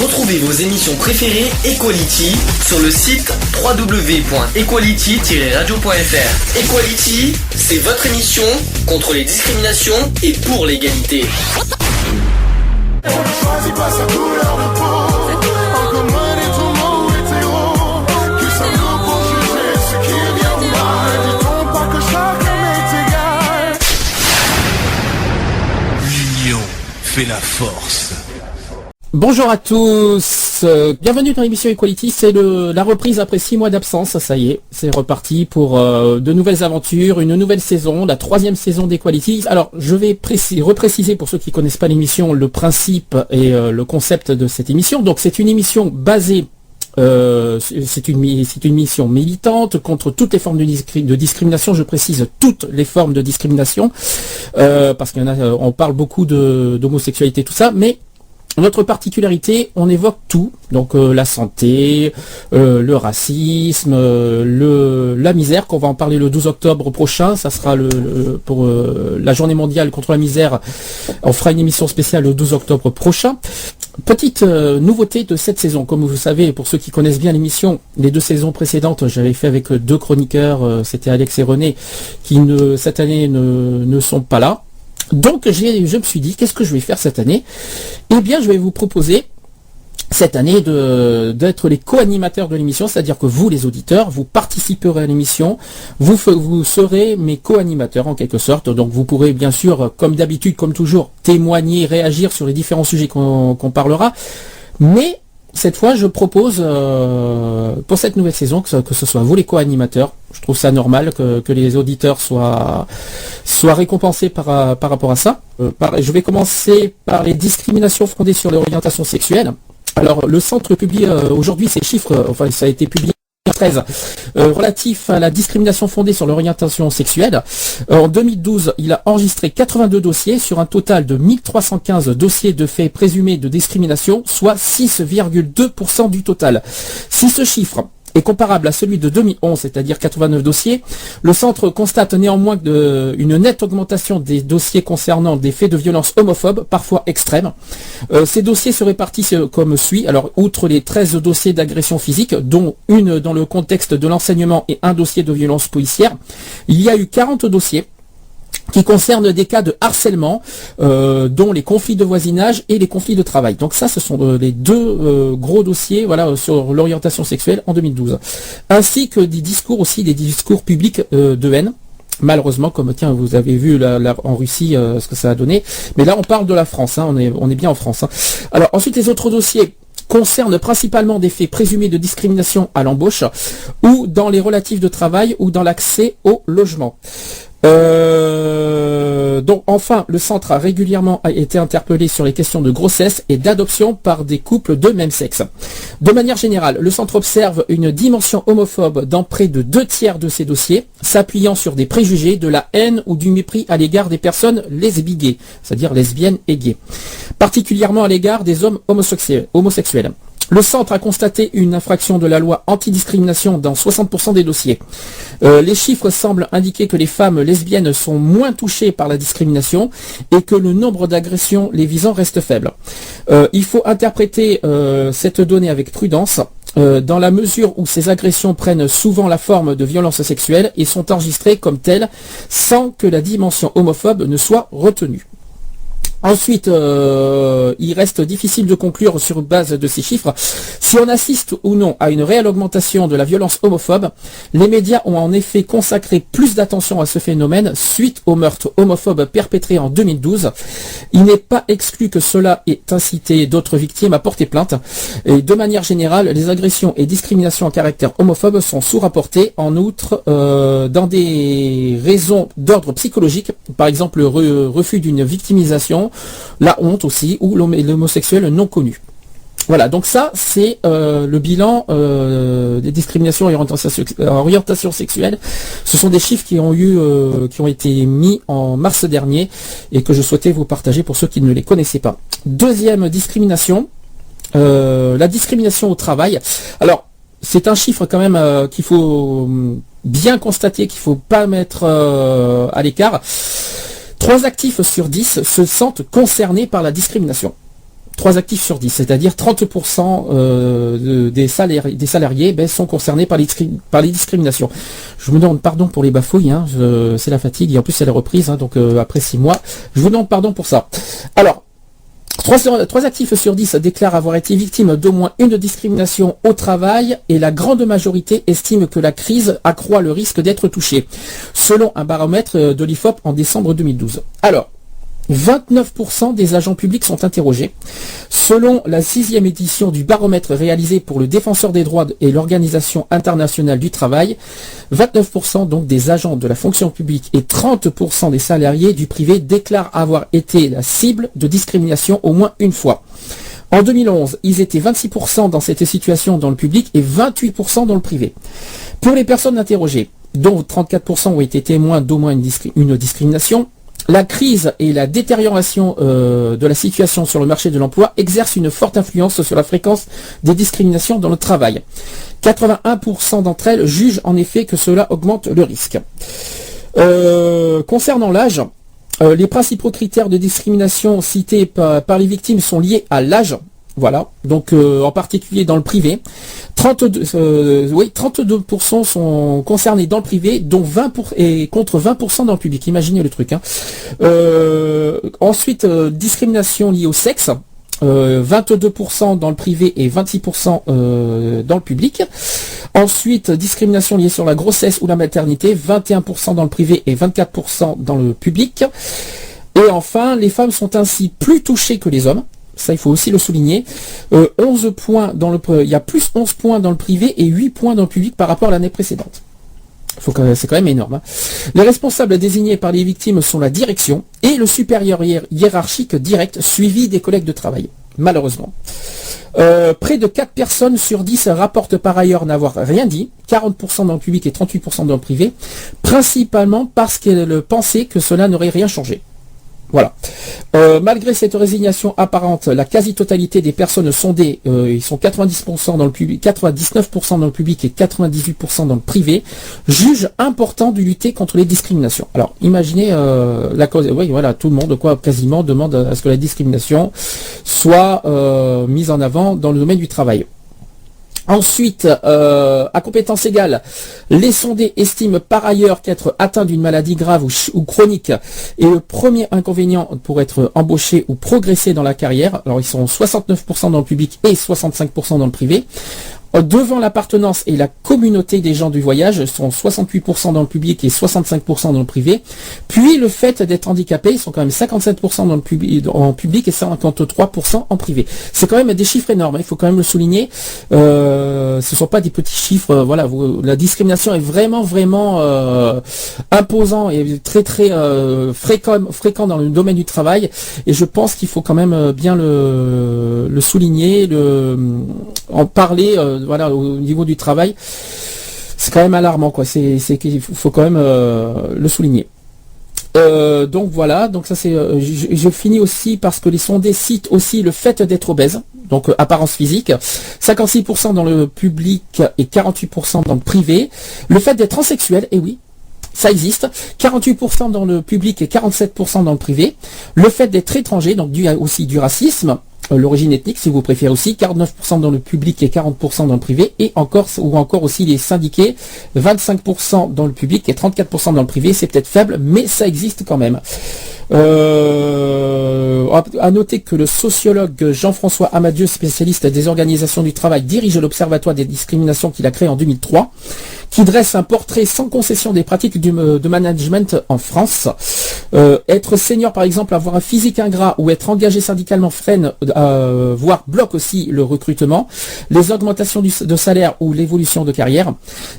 Retrouvez vos émissions préférées Equality sur le site www.equality-radio.fr. Equality, c'est votre émission contre les discriminations et pour l'égalité. On ne choisit pas sa couleur de peau. En commun est ton mot hétéro. Qui sommes-nous pour juger ce qui est bien ou mal? Dit-on pas que chacun est égal? L'union fait la force. Bonjour à tous, bienvenue dans l'émission Equality, c'est la reprise après 6 mois d'absence, ça y est, c'est reparti pour de nouvelles aventures, une nouvelle saison, la 3e saison d'Equality. Alors je vais repréciser pour ceux qui ne connaissent pas l'émission le principe et le concept de cette émission. Donc c'est une émission basée, c'est une mission militante contre toutes les formes de discrimination, je précise toutes les formes de discrimination, parce qu'il y en a, on parle beaucoup d'homosexualité, tout ça, mais notre particularité, on évoque tout, donc la santé, le racisme, la misère, qu'on va en parler le 12 octobre prochain, ça sera pour la journée mondiale contre la misère, on fera une émission spéciale le 12 octobre prochain. Petite nouveauté de cette saison, comme vous savez, pour ceux qui connaissent bien l'émission, les 2 saisons précédentes, j'avais fait avec 2 chroniqueurs, c'était Alex et René, qui cette année ne sont pas là. Donc je me suis dit, qu'est-ce que je vais faire cette année? Eh bien, je vais vous proposer cette année d'être les co-animateurs de l'émission, c'est-à-dire que vous, les auditeurs, vous participerez à l'émission, vous serez mes co-animateurs en quelque sorte, donc vous pourrez bien sûr, comme d'habitude, comme toujours, témoigner, réagir sur les différents sujets qu'on parlera, mais cette fois, je propose pour cette nouvelle saison que ce soit vous les co-animateurs. Je trouve ça normal que les auditeurs soient récompensés par rapport à ça. Je vais commencer par les discriminations fondées sur l'orientation sexuelle. Alors, le centre publie aujourd'hui ces chiffres, enfin ça a été publié en 2013, relatif à la discrimination fondée sur l'orientation sexuelle. En 2012, il a enregistré 82 dossiers sur un total de 1315 dossiers de faits présumés de discrimination, soit 6,2% du total. Si ce chiffre est comparable à celui de 2011, c'est-à-dire 89 dossiers, le centre constate néanmoins une nette augmentation des dossiers concernant des faits de violence homophobe, parfois extrêmes. Ces dossiers se répartissent comme suit. Alors, outre les 13 dossiers d'agression physique, dont une dans le contexte de l'enseignement et un dossier de violence policière, il y a eu 40 dossiers qui concernent des cas de harcèlement, dont les conflits de voisinage et les conflits de travail. Donc ça, ce sont les 2 gros dossiers, voilà, sur l'orientation sexuelle en 2012. Ainsi que des discours publics de haine. Malheureusement, comme tiens, vous avez vu en Russie ce que ça a donné. Mais là, on parle de la France, hein, on est bien en France. Hein. Alors ensuite, les autres dossiers concernent principalement des faits présumés de discrimination à l'embauche, ou dans les relatifs de travail, ou dans l'accès au logement. Donc enfin, le centre a régulièrement été interpellé sur les questions de grossesse et d'adoption par des couples de même sexe. De manière générale, le centre observe une dimension homophobe dans près de 2/3 de ces dossiers, s'appuyant sur des préjugés, de la haine ou du mépris à l'égard des personnes lesbiennes, c'est-à-dire lesbiennes et gays, particulièrement à l'égard des hommes homosexuels. Le centre a constaté une infraction de la loi antidiscrimination dans 60% des dossiers. Les chiffres semblent indiquer que les femmes lesbiennes sont moins touchées par la discrimination et que le nombre d'agressions les visant reste faible. Il faut interpréter cette donnée avec prudence, dans la mesure où ces agressions prennent souvent la forme de violences sexuelles et sont enregistrées comme telles sans que la dimension homophobe ne soit retenue. Ensuite, il reste difficile de conclure sur base de ces chiffres si on assiste ou non à une réelle augmentation de la violence homophobe. Les médias ont en effet consacré plus d'attention à ce phénomène suite au meurtre homophobe perpétré en 2012. Il n'est pas exclu que cela ait incité d'autres victimes à porter plainte. Et de manière générale, les agressions et discriminations à caractère homophobe sont sous-rapportées. En outre, dans des raisons d'ordre psychologique, par exemple le refus d'une victimisation, la honte aussi, ou l'homosexuel non connu. Voilà, donc ça c'est le bilan des discriminations et orientation sexuelle. Ce sont des chiffres qui ont été mis en mars dernier et que je souhaitais vous partager pour ceux qui ne les connaissaient pas. Deuxième discrimination, la discrimination au travail. Alors c'est un chiffre quand même qu'il faut bien constater, qu'il ne faut pas mettre à l'écart. 3 actifs sur 10 se sentent concernés par la discrimination. 3 actifs sur 10, c'est-à-dire 30% des salariés sont concernés par les discriminations. Je vous demande pardon pour les bafouilles, hein, c'est la fatigue, et en plus c'est la reprise, hein, donc après 6 mois, je vous demande pardon pour ça. Alors, 3 actifs sur 10 déclarent avoir été victimes d'au moins une discrimination au travail et la grande majorité estime que la crise accroît le risque d'être touché, selon un baromètre de l'IFOP en décembre 2012. Alors, 29% des agents publics sont interrogés. Selon la 6e édition du baromètre réalisé pour le Défenseur des droits et l'Organisation internationale du travail, 29% donc des agents de la fonction publique et 30% des salariés du privé déclarent avoir été la cible de discrimination au moins une fois. En 2011, ils étaient 26% dans cette situation dans le public et 28% dans le privé. Pour les personnes interrogées, dont 34% ont été témoins d'au moins une discrimination, la crise et la détérioration de la situation sur le marché de l'emploi exercent une forte influence sur la fréquence des discriminations dans le travail. 81% d'entre elles jugent en effet que cela augmente le risque. Concernant l'âge, les principaux critères de discrimination cités par les victimes sont liés à l'âge. Voilà, donc en particulier dans le privé, 32% sont concernés dans le privé, dont 20% et contre 20% dans le public. Imaginez le truc. Hein. Ensuite, discrimination liée au sexe, 22% dans le privé et 26% dans le public. Ensuite, discrimination liée sur la grossesse ou la maternité, 21% dans le privé et 24% dans le public. Et enfin, les femmes sont ainsi plus touchées que les hommes. Ça, il faut aussi le souligner. 11 points il y a plus 11 points dans le privé et 8 points dans le public par rapport à l'année précédente. C'est quand même énorme. Hein. Les responsables désignés par les victimes sont la direction et le supérieur hiérarchique direct, suivi des collègues de travail. Malheureusement. Près de 4 personnes sur 10 rapportent par ailleurs n'avoir rien dit, 40% dans le public et 38% dans le privé, principalement parce qu'elles pensaient que cela n'aurait rien changé. Voilà. Malgré cette résignation apparente, la quasi-totalité des personnes sondées, ils sont 90% dans le public, 99% dans le public et 98% dans le privé, jugent important de lutter contre les discriminations. Alors, imaginez la cause. Oui, voilà, tout le monde, quasiment demande à ce que la discrimination soit mise en avant dans le domaine du travail. Ensuite, à compétence égale, les sondés estiment par ailleurs qu'être atteint d'une maladie grave ou chronique est le premier inconvénient pour être embauché ou progresser dans la carrière. Alors ils sont 69% dans le public et 65% dans le privé. Devant l'appartenance et la communauté des gens du voyage, sont 68% dans le public et 65% dans le privé. Puis le fait d'être handicapé, ils sont quand même 57% dans le en public et 53% en privé. C'est quand même des chiffres énormes, hein, il faut quand même le souligner. Ce ne sont pas des petits chiffres. Voilà, la discrimination est vraiment imposant et très fréquent dans le domaine du travail. Et je pense qu'il faut quand même bien le souligner, en parler. Voilà, au niveau du travail, c'est quand même alarmant, quoi. Il faut quand même le souligner. Donc voilà, donc ça c'est. Je finis aussi parce que les sondés citent aussi le fait d'être obèse, donc apparence physique, 56% dans le public et 48% dans le privé. Le fait d'être transsexuel, et oui. Ça existe, 48% dans le public et 47% dans le privé. Le fait d'être étranger, donc aussi du racisme, l'origine ethnique si vous préférez aussi, 49% dans le public et 40% dans le privé, et encore aussi les syndiqués, 25% dans le public et 34% dans le privé. C'est peut-être faible, mais ça existe quand même. À noter que le sociologue Jean-François Amadieu, spécialiste des organisations du travail, dirige l'Observatoire des discriminations qu'il a créé en 2003, qui dresse un portrait sans concession des pratiques de management en France. Être senior par exemple, avoir un physique ingrat ou être engagé syndicalement freine, voire bloque aussi le recrutement, les augmentations de salaire ou l'évolution de carrière.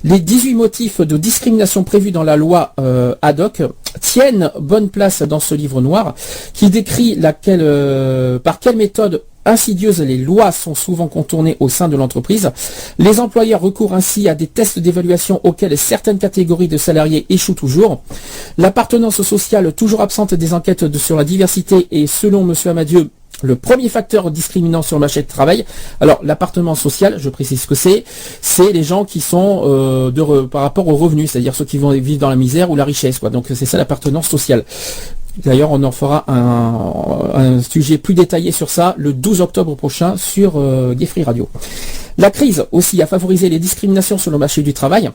Les 18 motifs de discrimination prévus dans la loi ad hoc tiennent bonne place dans ce livre noir qui décrit par quelle méthode insidieuses les lois sont souvent contournées au sein de l'entreprise. Les employeurs recourent ainsi à des tests d'évaluation auxquels certaines catégories de salariés échouent toujours. L'appartenance sociale toujours absente des enquêtes sur la diversité est, selon M. Amadieu, le premier facteur discriminant sur le marché du travail. Alors l'appartenance sociale, je précise ce que c'est les gens qui sont par rapport aux revenus, c'est-à-dire ceux qui vont vivre dans la misère ou la richesse, quoi. Donc c'est ça l'appartenance sociale. D'ailleurs, on en fera un sujet plus détaillé sur ça le 12 octobre prochain sur Gay Free Radio. La crise aussi a favorisé les discriminations sur le marché du travail.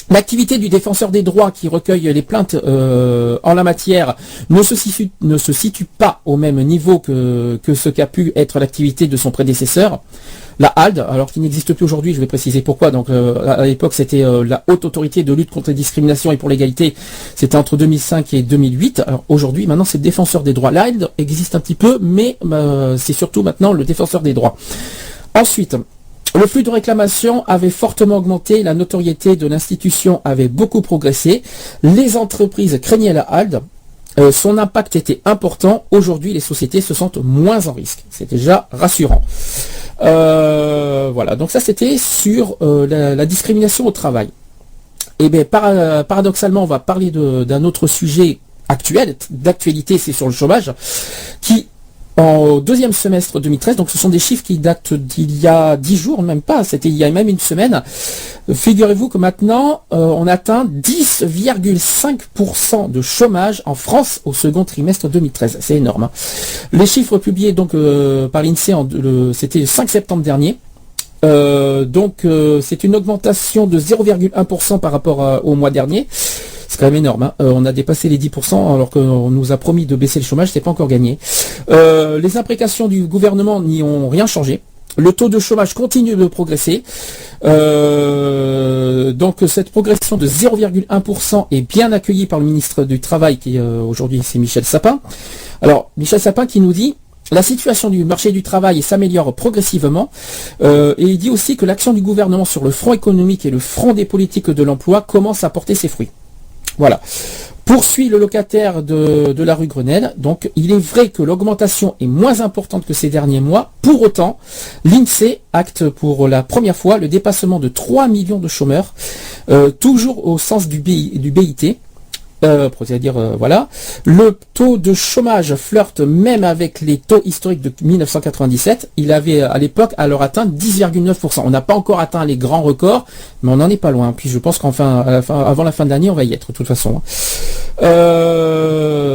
L'activité du défenseur des droits qui recueille les plaintes en la matière ne se situe pas au même niveau que ce qu'a pu être l'activité de son prédécesseur. La HALD, alors qu'il n'existe plus aujourd'hui, je vais préciser pourquoi. Donc à l'époque c'était la Haute Autorité de lutte contre les discriminations et pour l'égalité, c'était entre 2005 et 2008. Alors aujourd'hui, maintenant c'est le défenseur des droits. La HALD existe un petit peu, mais c'est surtout maintenant le défenseur des droits. Ensuite, le flux de réclamations avait fortement augmenté, la notoriété de l'institution avait beaucoup progressé, les entreprises craignaient la HALD, son impact était important, aujourd'hui les sociétés se sentent moins en risque, c'est déjà rassurant. Voilà, donc ça c'était sur la discrimination au travail. Et bien paradoxalement, on va parler d'un autre sujet actuel, d'actualité, c'est sur le chômage, qui au deuxième semestre 2013, donc ce sont des chiffres qui datent d'il y a 10 jours, même pas, c'était il y a même une semaine. Figurez-vous que maintenant, on atteint 10,5% de chômage en France au second trimestre 2013. C'est énorme. Hein. Les chiffres publiés donc par l'INSEE, c'était le 5 septembre dernier. Donc c'est une augmentation de 0,1% par rapport au mois dernier. C'est quand même énorme. Hein. On a dépassé les 10% alors qu'on nous a promis de baisser le chômage, c'est pas encore gagné. Les imprécations du gouvernement n'y ont rien changé. Le taux de chômage continue de progresser. Donc cette progression de 0,1% est bien accueillie par le ministre du Travail, qui aujourd'hui c'est Michel Sapin. Alors Michel Sapin qui nous dit: la situation du marché du travail s'améliore progressivement et il dit aussi que l'action du gouvernement sur le front économique et le front des politiques de l'emploi commence à porter ses fruits. Voilà. Poursuit le locataire de la rue Grenelle. Donc, il est vrai que l'augmentation est moins importante que ces derniers mois. Pour autant, l'INSEE acte pour la première fois le dépassement de 3 millions de chômeurs, toujours au sens du BIT. C'est-à-dire, voilà. Le taux de chômage flirte même avec les taux historiques de 1997. Il avait à l'époque alors atteint 10,9%. On n'a pas encore atteint les grands records, mais on n'en est pas loin. Puis je pense avant la fin de l'année, on va y être de toute façon.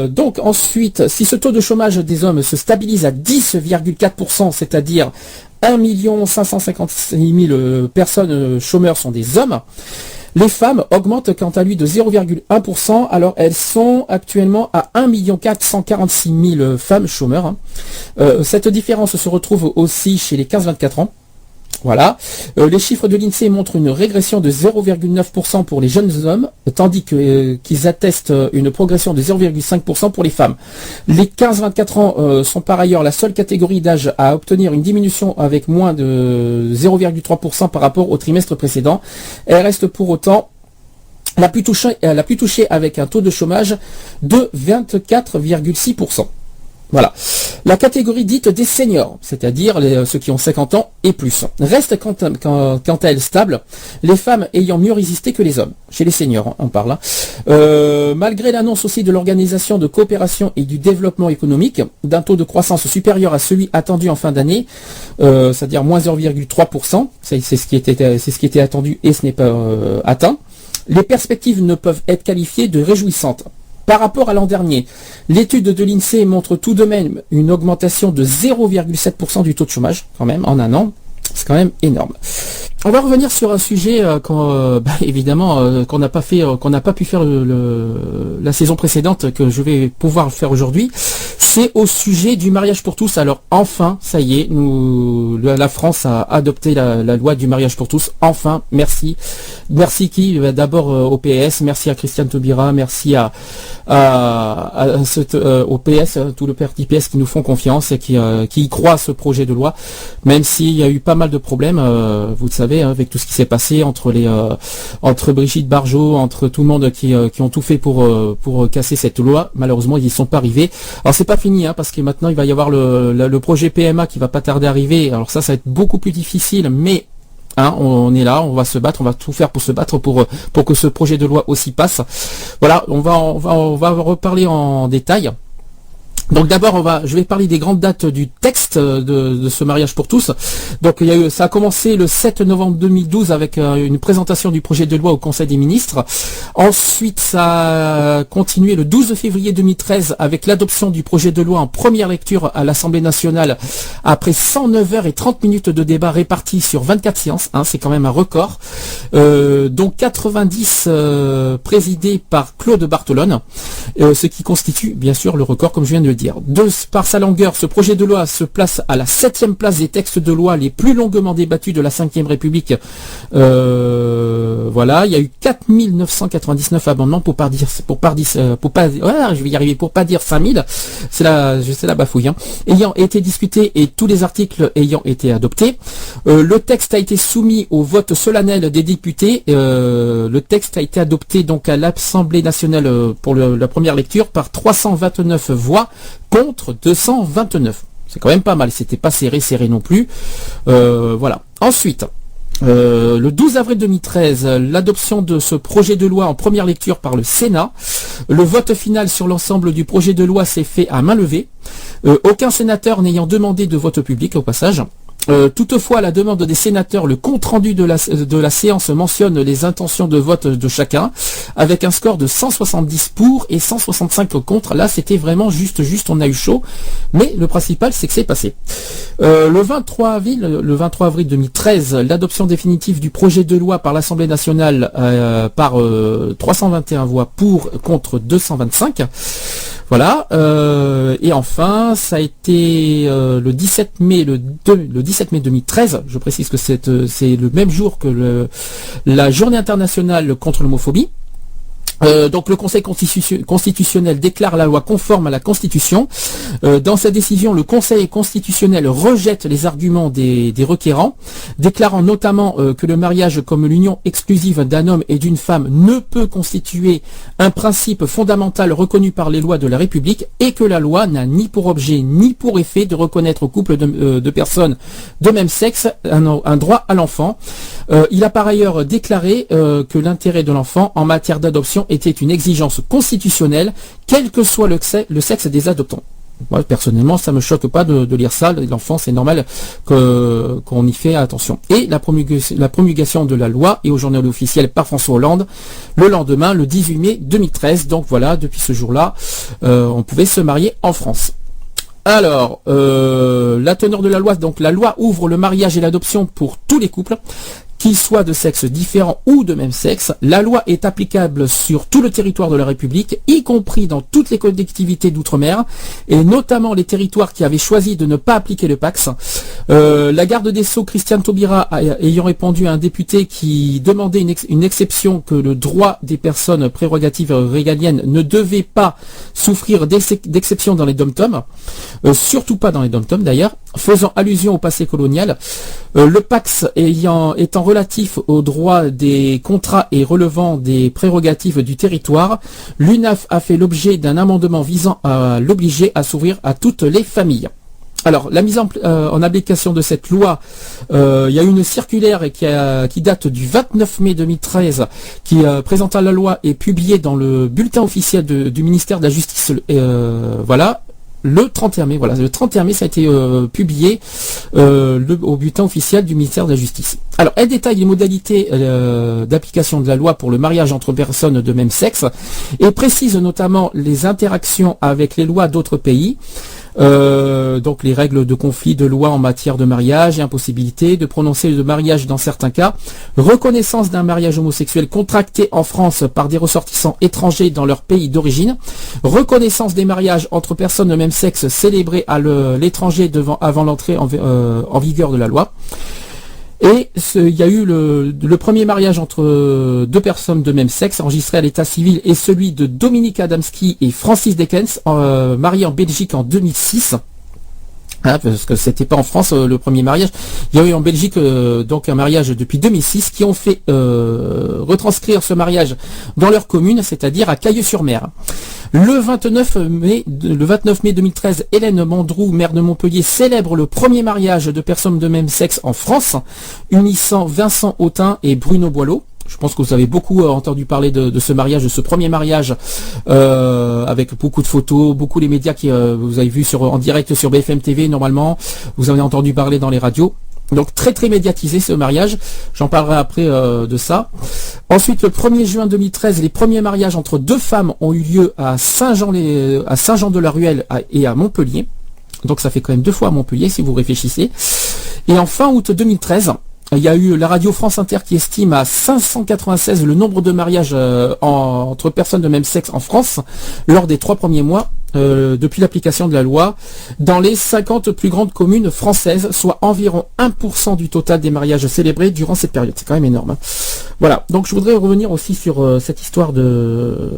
Donc ensuite, si ce taux de chômage des hommes se stabilise à 10,4%, c'est-à-dire 1 556 000 personnes chômeurs sont des hommes, les femmes augmentent quant à lui de 0,1%, alors elles sont actuellement à 1 446 000 femmes chômeurs. Hein. Cette différence se retrouve aussi chez les 15-24 ans. Voilà. Les chiffres de l'INSEE montrent une régression de 0,9% pour les jeunes hommes, tandis qu'ils attestent une progression de 0,5% pour les femmes. Les 15-24 ans sont par ailleurs la seule catégorie d'âge à obtenir une diminution avec moins de 0,3% par rapport au trimestre précédent. Elle reste pour autant la plus touchée avec un taux de chômage de 24,6%. Voilà. La catégorie dite des seniors, c'est-à-dire ceux qui ont 50 ans et plus, reste quant à elle stable, les femmes ayant mieux résisté que les hommes. Chez les seniors, on parle. Hein. Malgré l'annonce aussi de l'Organisation de coopération et du développement économique d'un taux de croissance supérieur à celui attendu en fin d'année, c'est-à-dire moins 0,3%, c'est ce qui était attendu et ce n'est pas atteint, les perspectives ne peuvent être qualifiées de réjouissantes. Par rapport à l'an dernier, l'étude de l'INSEE montre tout de même une augmentation de 0,7% du taux de chômage, quand même, en un an. C'est quand même énorme. On va revenir sur un sujet évidemment qu'on n'a pas pu faire la saison précédente, que je vais pouvoir faire aujourd'hui. C'est au sujet du mariage pour tous. Alors enfin, ça y est, la France a adopté la loi du mariage pour tous. Enfin, merci qui d'abord au PS, merci à Christiane Taubira, merci au PS, tout le parti PS qui nous font confiance et qui y croient à ce projet de loi, même s'il y a eu pas mal de problèmes, vous le savez, avec tout ce qui s'est passé entre Brigitte Bardot, entre tout le monde qui ont tout fait pour casser cette loi. Malheureusement, ils n'y sont pas arrivés. Alors c'est pas fini, parce que maintenant il va y avoir le projet PMA qui va pas tarder à arriver. Alors ça va être beaucoup plus difficile, mais on est là, on va se battre, on va tout faire pour se battre pour que ce projet de loi aussi passe. Voilà, on va reparler en détail. Donc d'abord, je vais parler des grandes dates du texte de ce mariage pour tous. Donc ça a commencé le 7 novembre 2012 avec une présentation du projet de loi au Conseil des ministres. Ensuite, ça a continué le 12 février 2013 avec l'adoption du projet de loi en première lecture à l'Assemblée nationale après 109 heures et 30 minutes de débat répartis sur 24 séances. C'est quand même un record. Dont 90 présidés par Claude Barthelone, ce qui constitue bien sûr le record comme je viens de le dire. Par sa longueur, ce projet de loi se place à la 7e place des textes de loi les plus longuement débattus de la 5e République. Voilà, il y a eu 4999 amendements pour pas dire 5000. C'est la bafouille. Ayant été discutés et tous les articles ayant été adoptés, le texte a été soumis au vote solennel des députés. Le texte a été adopté donc à l'Assemblée nationale pour la première lecture par 329 voix contre 229. C'est quand même pas mal, c'était pas serré non plus. Voilà. Ensuite, le 12 avril 2013, l'adoption de ce projet de loi en première lecture par le Sénat. Le vote final sur l'ensemble du projet de loi s'est fait à main levée. Aucun sénateur n'ayant demandé de vote public au passage. Toutefois, à la demande des sénateurs, le compte-rendu de la séance mentionne les intentions de vote de chacun, avec un score de 170 pour et 165 contre. Là, c'était vraiment juste, on a eu chaud, mais le principal, c'est que c'est passé. Le 23 avril 2013, l'adoption définitive du projet de loi par l'Assemblée nationale par 321 voix pour contre 225. Voilà. Et enfin, ça a été le 17 mai 2013. Je précise que c'est le même jour que la Journée internationale contre l'homophobie. Donc le Conseil constitutionnel déclare la loi conforme à la Constitution. Dans sa décision, le Conseil constitutionnel rejette les arguments des requérants, déclarant notamment que le mariage comme l'union exclusive d'un homme et d'une femme ne peut constituer un principe fondamental reconnu par les lois de la République et que la loi n'a ni pour objet ni pour effet de reconnaître au couple de personnes de même sexe un droit à l'enfant. Il a par ailleurs déclaré que l'intérêt de l'enfant en matière d'adoption était une exigence constitutionnelle, quel que soit le sexe des adoptants. Moi, personnellement, ça me choque pas de lire ça. L'enfant, c'est normal qu'on y fait attention. Et la promulgation de la loi est au journal officiel par François Hollande le lendemain, le 18 mai 2013. Donc voilà, depuis ce jour-là, on pouvait se marier en France. Alors, la teneur de la loi, donc la loi ouvre le mariage et l'adoption pour tous les couples, qu'ils soient de sexe différent ou de même sexe. La loi est applicable sur tout le territoire de la République, y compris dans toutes les collectivités d'outre-mer, et notamment les territoires qui avaient choisi de ne pas appliquer le PACS. La garde des Sceaux, Christiane Taubira, ayant répondu à un député qui demandait une exception que le droit des personnes prérogatives régaliennes ne devait pas souffrir d'exception dans les dom-toms, surtout pas dans les dom-toms d'ailleurs, faisant allusion au passé colonial. Le PACS étant relatif aux droits des contrats et relevant des prérogatives du territoire, l'UNAF a fait l'objet d'un amendement visant à l'obliger à s'ouvrir à toutes les familles. Alors, la mise en application de cette loi, il y a eu une circulaire qui date du 29 mai 2013, qui présentant la loi est publiée dans le bulletin officiel du ministère de la Justice. Voilà. Le 31 mai, ça a été publié au bulletin officiel du ministère de la Justice. Alors, elle détaille les modalités d'application de la loi pour le mariage entre personnes de même sexe et précise notamment les interactions avec les lois d'autres pays. Donc les règles de conflit de loi en matière de mariage et impossibilité de prononcer le mariage dans certains cas, reconnaissance d'un mariage homosexuel contracté en France par des ressortissants étrangers dans leur pays d'origine, reconnaissance des mariages entre personnes de même sexe célébrés à l'étranger avant l'entrée en vigueur de la loi. Et il y a eu le premier mariage entre deux personnes de même sexe enregistré à l'état civil et celui de Dominique Adamski et Francis Dekens, mariés en Belgique en 2006. Parce que c'était pas en France le premier mariage. Il y a eu en Belgique donc un mariage depuis 2006 qui ont fait retranscrire ce mariage dans leur commune, c'est-à-dire à Cailleux-sur-Mer. Le 29 mai 2013, Hélène Mandrou, maire de Montpellier, célèbre le premier mariage de personnes de même sexe en France, unissant Vincent Autain et Bruno Boileau. Je pense que vous avez beaucoup entendu parler de ce mariage, de ce premier mariage, avec beaucoup de photos, beaucoup les médias qui vous avez vu en direct sur BFM TV normalement. Vous en avez entendu parler dans les radios. Donc très très médiatisé ce mariage. J'en parlerai après de ça. Ensuite, le 1er juin 2013, les premiers mariages entre deux femmes ont eu lieu à Saint-Jean-de-la-Ruelle et à Montpellier. Donc ça fait quand même 2 fois à Montpellier si vous réfléchissez. Et en fin août 2013, il y a eu la radio France Inter qui estime à 596 le nombre de mariages entre personnes de même sexe en France lors des 3 premiers mois depuis l'application de la loi dans les 50 plus grandes communes françaises, soit environ 1% du total des mariages célébrés durant cette période. C'est quand même énorme. Hein. Voilà, donc je voudrais revenir aussi sur cette histoire de...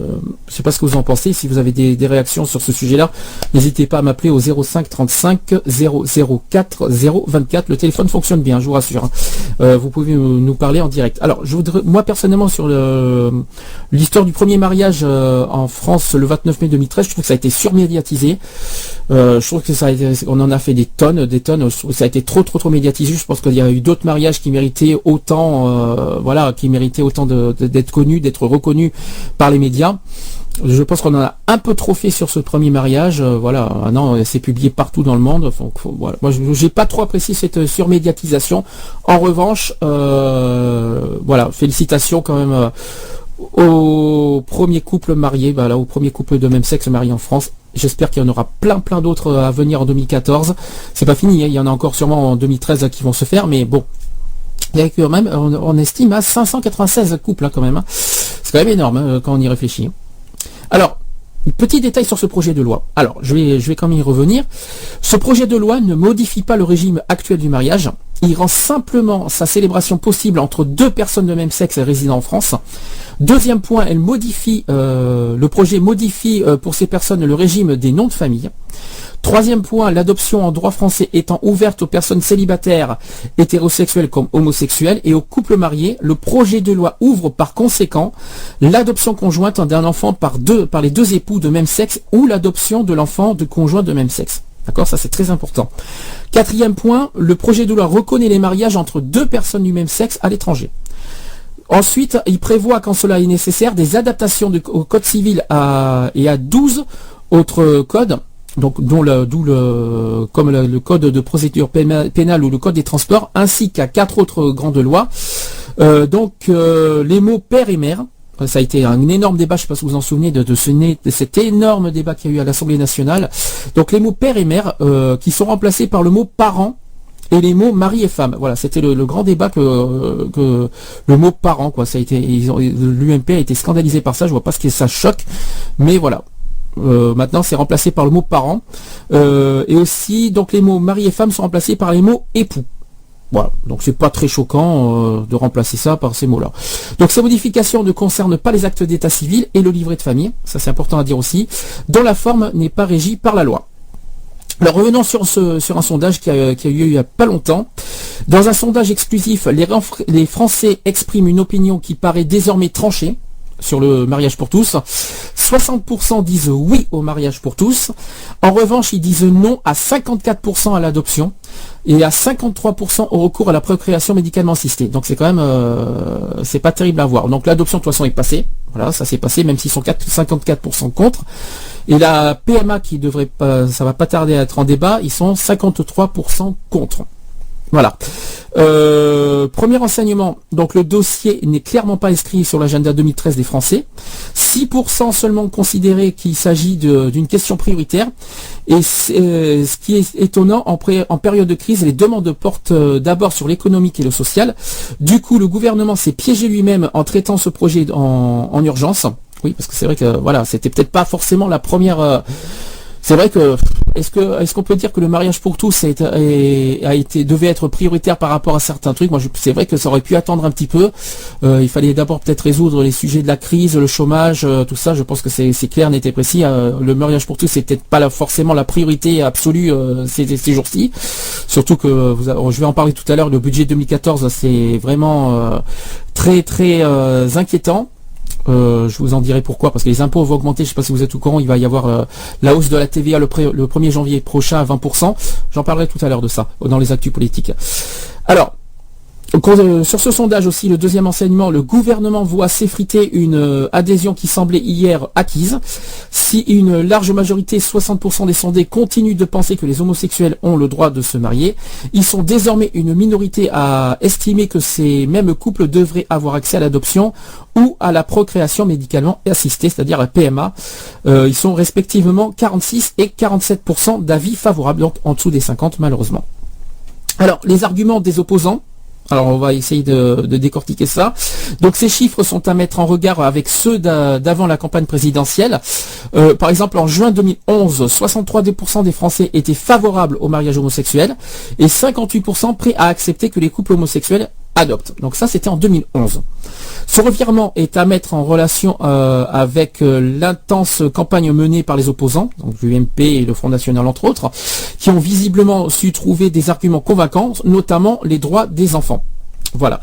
Je ne sais pas ce que vous en pensez, si vous avez des réactions sur ce sujet-là, n'hésitez pas à m'appeler au 05 35 004 024. Le téléphone fonctionne bien, je vous rassure. Hein. Vous pouvez nous parler en direct. Alors, je voudrais, moi personnellement, sur l'histoire du premier mariage en France le 29 mai 2013, je trouve que ça a été surmédiatisé. Je trouve que on en a fait des tonnes. Je trouve que ça a été trop médiatisé. Je pense qu'il y a eu d'autres mariages qui méritaient autant, d'être connus, d'être reconnus par les médias. Je pense qu'on en a un peu trop fait sur ce premier mariage. Maintenant, c'est publié partout dans le monde. Voilà. Moi, j'ai pas trop apprécié cette surmédiatisation. En revanche, félicitations quand même au premier couple marié, au premier couple de même sexe marié en France. J'espère qu'il y en aura plein d'autres à venir en 2014. C'est pas fini, hein. Il y en a encore sûrement en 2013 qui vont se faire, mais bon. Il y a quand même, on estime à 596 couples hein, quand même. Hein. C'est quand même énorme hein, quand on y réfléchit. Alors, petit détail sur ce projet de loi. Alors, je vais quand même y revenir. Ce projet de loi ne modifie pas le régime actuel du mariage. Il rend simplement sa célébration possible entre 2 personnes de même sexe résidant en France. Deuxième point, le projet modifie pour ces personnes le régime des noms de famille. Troisième point, l'adoption en droit français étant ouverte aux personnes célibataires, hétérosexuelles comme homosexuelles et aux couples mariés, le projet de loi ouvre par conséquent l'adoption conjointe d'un enfant par les 2 époux de même sexe ou l'adoption de l'enfant de conjoints de même sexe. D'accord, ça c'est très important. Quatrième point, le projet de loi reconnaît les mariages entre 2 personnes du même sexe à l'étranger. Ensuite, il prévoit, quand cela est nécessaire, des adaptations au code civil et à 12 autres codes, donc comme le code de procédure pénale ou le code des transports, ainsi qu'à 4 autres grandes lois. Les mots père et mère. Ça a été un énorme débat, je ne sais pas si vous vous en souvenez de cet énorme débat qu'il y a eu à l'Assemblée nationale. Donc les mots père et mère qui sont remplacés par le mot parent et les mots mari et femme. Voilà, c'était le grand débat que le mot parent, quoi. Ça a été, l'UMP a été scandalisé par ça. Je vois pas ce que ça choque, mais voilà. Maintenant, c'est remplacé par le mot parent et aussi donc les mots mari et femme sont remplacés par les mots époux. Voilà, donc c'est pas très choquant de remplacer ça par ces mots-là. Donc ces modifications ne concernent pas les actes d'état civil et le livret de famille, ça c'est important à dire aussi, dont la forme n'est pas régie par la loi. Alors revenons sur un sondage qui a eu lieu il n'y a pas longtemps. Dans un sondage exclusif, les Français expriment une opinion qui paraît désormais tranchée sur le mariage pour tous. 60% disent oui au mariage pour tous. En revanche, ils disent non à 54% à l'adoption et à 53% au recours à la procréation médicalement assistée. Donc c'est quand même, c'est pas terrible à voir. Donc l'adoption de toute façon est passée. Voilà, ça s'est passé, même s'ils sont 54% contre. Et la PMA qui devrait pas, ça va pas tarder à être en débat, ils sont 53% contre. Voilà. Premier enseignement, donc le dossier n'est clairement pas inscrit sur l'agenda 2013 des Français. 6% seulement considéré qu'il s'agit d'une question prioritaire. Et ce qui est étonnant, en période de crise, les demandes portent d'abord sur l'économique et le social. Du coup, le gouvernement s'est piégé lui-même en traitant ce projet en urgence. Oui, parce que c'est vrai que voilà, c'était peut-être pas forcément la première... C'est vrai que est-ce qu'on peut dire que le mariage pour tous devait être prioritaire par rapport à certains trucs. Moi, c'est vrai que ça aurait pu attendre un petit peu. Il fallait d'abord peut-être résoudre les sujets de la crise, le chômage, tout ça. Je pense que c'est clair, net et précis. Le mariage pour tous, c'est peut-être pas forcément la priorité absolue ces jours-ci. Surtout que je vais en parler tout à l'heure. Le budget 2014, c'est vraiment très très inquiétant. Je vous en dirai pourquoi, parce que les impôts vont augmenter, je ne sais pas si vous êtes au courant, il va y avoir la hausse de la TVA le 1er janvier prochain à 20%, j'en parlerai tout à l'heure de ça, dans les actus politiques. Alors, Sur ce sondage aussi, le deuxième enseignement, le gouvernement voit s'effriter une adhésion qui semblait hier acquise. Si une large majorité, 60% des sondés, continuent de penser que les homosexuels ont le droit de se marier, ils sont désormais une minorité à estimer que ces mêmes couples devraient avoir accès à l'adoption ou à la procréation médicalement assistée, c'est-à-dire la PMA. Ils sont respectivement 46 et 47% d'avis favorables, donc en dessous des 50 malheureusement. Alors, les arguments des opposants. Alors on va essayer de décortiquer ça. Donc ces chiffres sont à mettre en regard avec ceux d'avant la campagne présidentielle. Par exemple en juin 2011, 63% des Français étaient favorables au mariage homosexuel et 58% prêts à accepter que les couples homosexuels adoptent. Donc ça c'était en 2011. Ce revirement est à mettre en relation avec l'intense campagne menée par les opposants, donc l'UMP et le Front National entre autres, qui ont visiblement su trouver des arguments convaincants, notamment les droits des enfants. Voilà.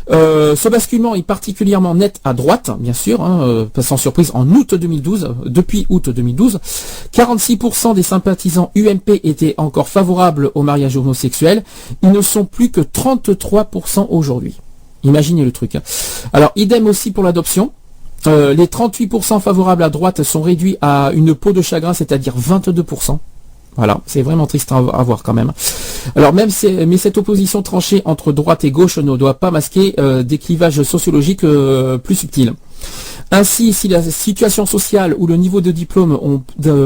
Ce basculement est particulièrement net à droite, bien sûr, sans surprise, en août 2012, depuis août 2012, 46% des sympathisants UMP étaient encore favorables au mariage homosexuel, ils ne sont plus que 33% aujourd'hui. Imaginez le truc. Alors, idem aussi pour l'adoption. Les 38% favorables à droite sont réduits à une peau de chagrin, c'est-à-dire 22%. Voilà, c'est vraiment triste à voir quand même. Alors mais cette opposition tranchée entre droite et gauche ne doit pas masquer des clivages sociologiques plus subtils. Ainsi, si la situation sociale ou le niveau de diplôme ont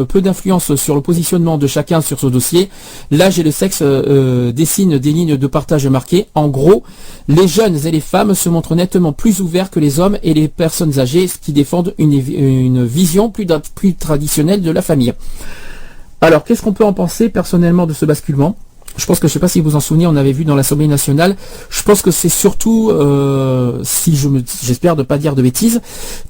peu d'influence sur le positionnement de chacun sur ce dossier, l'âge et le sexe dessinent des lignes de partage marquées. En gros, les jeunes et les femmes se montrent nettement plus ouverts que les hommes et les personnes âgées qui défendent une vision plus traditionnelle de la famille. Alors, qu'est-ce qu'on peut en penser personnellement de ce basculement ? Je pense que, je ne sais pas si vous vous en souvenez, on avait vu dans l'Assemblée nationale, je pense que c'est surtout, j'espère ne pas dire de bêtises,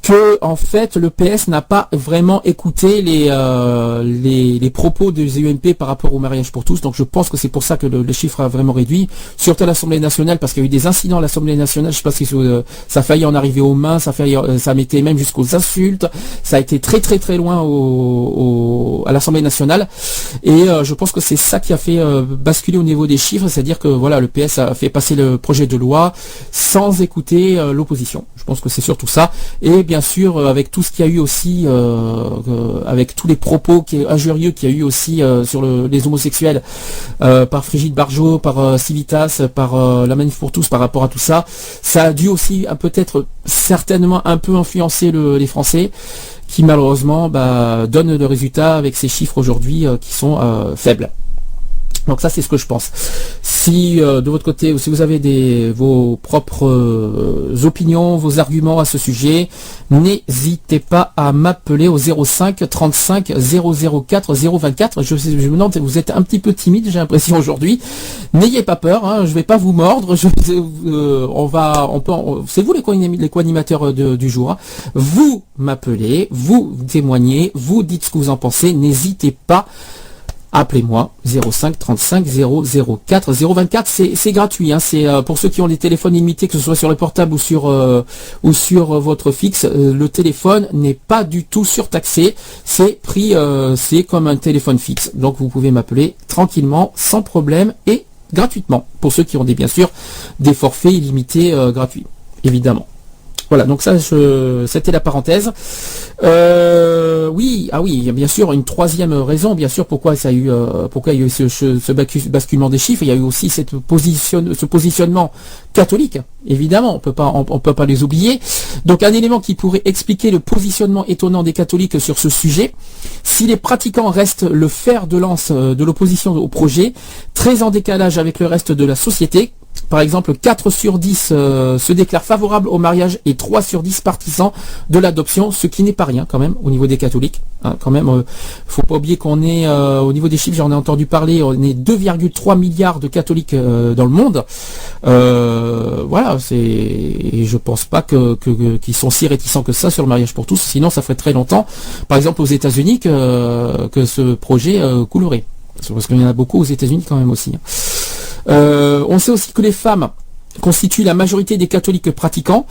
que en fait le PS n'a pas vraiment écouté les propos des UMP par rapport au mariage pour tous, donc je pense que c'est pour ça que le chiffre a vraiment réduit, surtout à l'Assemblée nationale, parce qu'il y a eu des incidents à l'Assemblée nationale, je sais pas si ça a failli en arriver aux mains, ça mettait même jusqu'aux insultes, ça a été très très très loin à l'Assemblée nationale, et je pense que c'est ça qui a fait basculer au niveau des chiffres, c'est-à-dire que voilà, le PS a fait passer le projet de loi sans écouter l'opposition. Je pense que c'est surtout ça. Et bien sûr, avec tout ce qu'il y a eu aussi, avec tous les propos injurieux qu'il y a eu aussi sur les homosexuels par Brigitte Bardot, par Civitas, par la Manif pour tous, par rapport à tout ça, ça a dû aussi peut-être certainement un peu influencer les Français, qui malheureusement donnent le résultat avec ces chiffres aujourd'hui qui sont faibles. Donc ça c'est ce que je pense. Si de votre côté, si vous avez vos propres opinions, vos arguments à ce sujet, n'hésitez pas à m'appeler au 05 35 004 024. Je me demande, vous êtes un petit peu timide, j'ai l'impression aujourd'hui. N'ayez pas peur, je vais pas vous mordre. C'est vous les co-animateurs du jour. Vous m'appelez, vous témoignez, vous dites ce que vous en pensez. N'hésitez pas. Appelez-moi 05 35 004 024, c'est gratuit, c'est pour ceux qui ont des téléphones illimités, que ce soit sur le portable ou sur votre fixe, le téléphone n'est pas du tout surtaxé, c'est pris, c'est comme un téléphone fixe, donc vous pouvez m'appeler tranquillement, sans problème et gratuitement, pour ceux qui ont bien sûr des forfaits illimités gratuits, évidemment. Voilà, donc ça, c'était la parenthèse. Oui, il y a bien sûr une troisième raison, bien sûr, pourquoi il y a eu ce basculement des chiffres. Il y a eu aussi ce positionnement catholique. Évidemment, on peut pas les oublier. Donc, un élément qui pourrait expliquer le positionnement étonnant des catholiques sur ce sujet. Si les pratiquants restent le fer de lance de l'opposition au projet, très en décalage avec le reste de la société. Par exemple, 4 sur 10 se déclarent favorables au mariage et 3 sur 10 partisans de l'adoption, ce qui n'est pas rien quand même au niveau des catholiques. Quand même, faut pas oublier qu'on est au niveau des chiffres, j'en ai entendu parler, on est 2,3 milliards de catholiques dans le monde. Voilà, et je pense pas qu'ils sont si réticents que ça sur le mariage pour tous, sinon ça ferait très longtemps, par exemple aux États-Unis, que ce projet coulerait. Parce qu'il y en a beaucoup aux États-Unis quand même aussi. On sait aussi que les femmes constituent la majorité des catholiques pratiquants,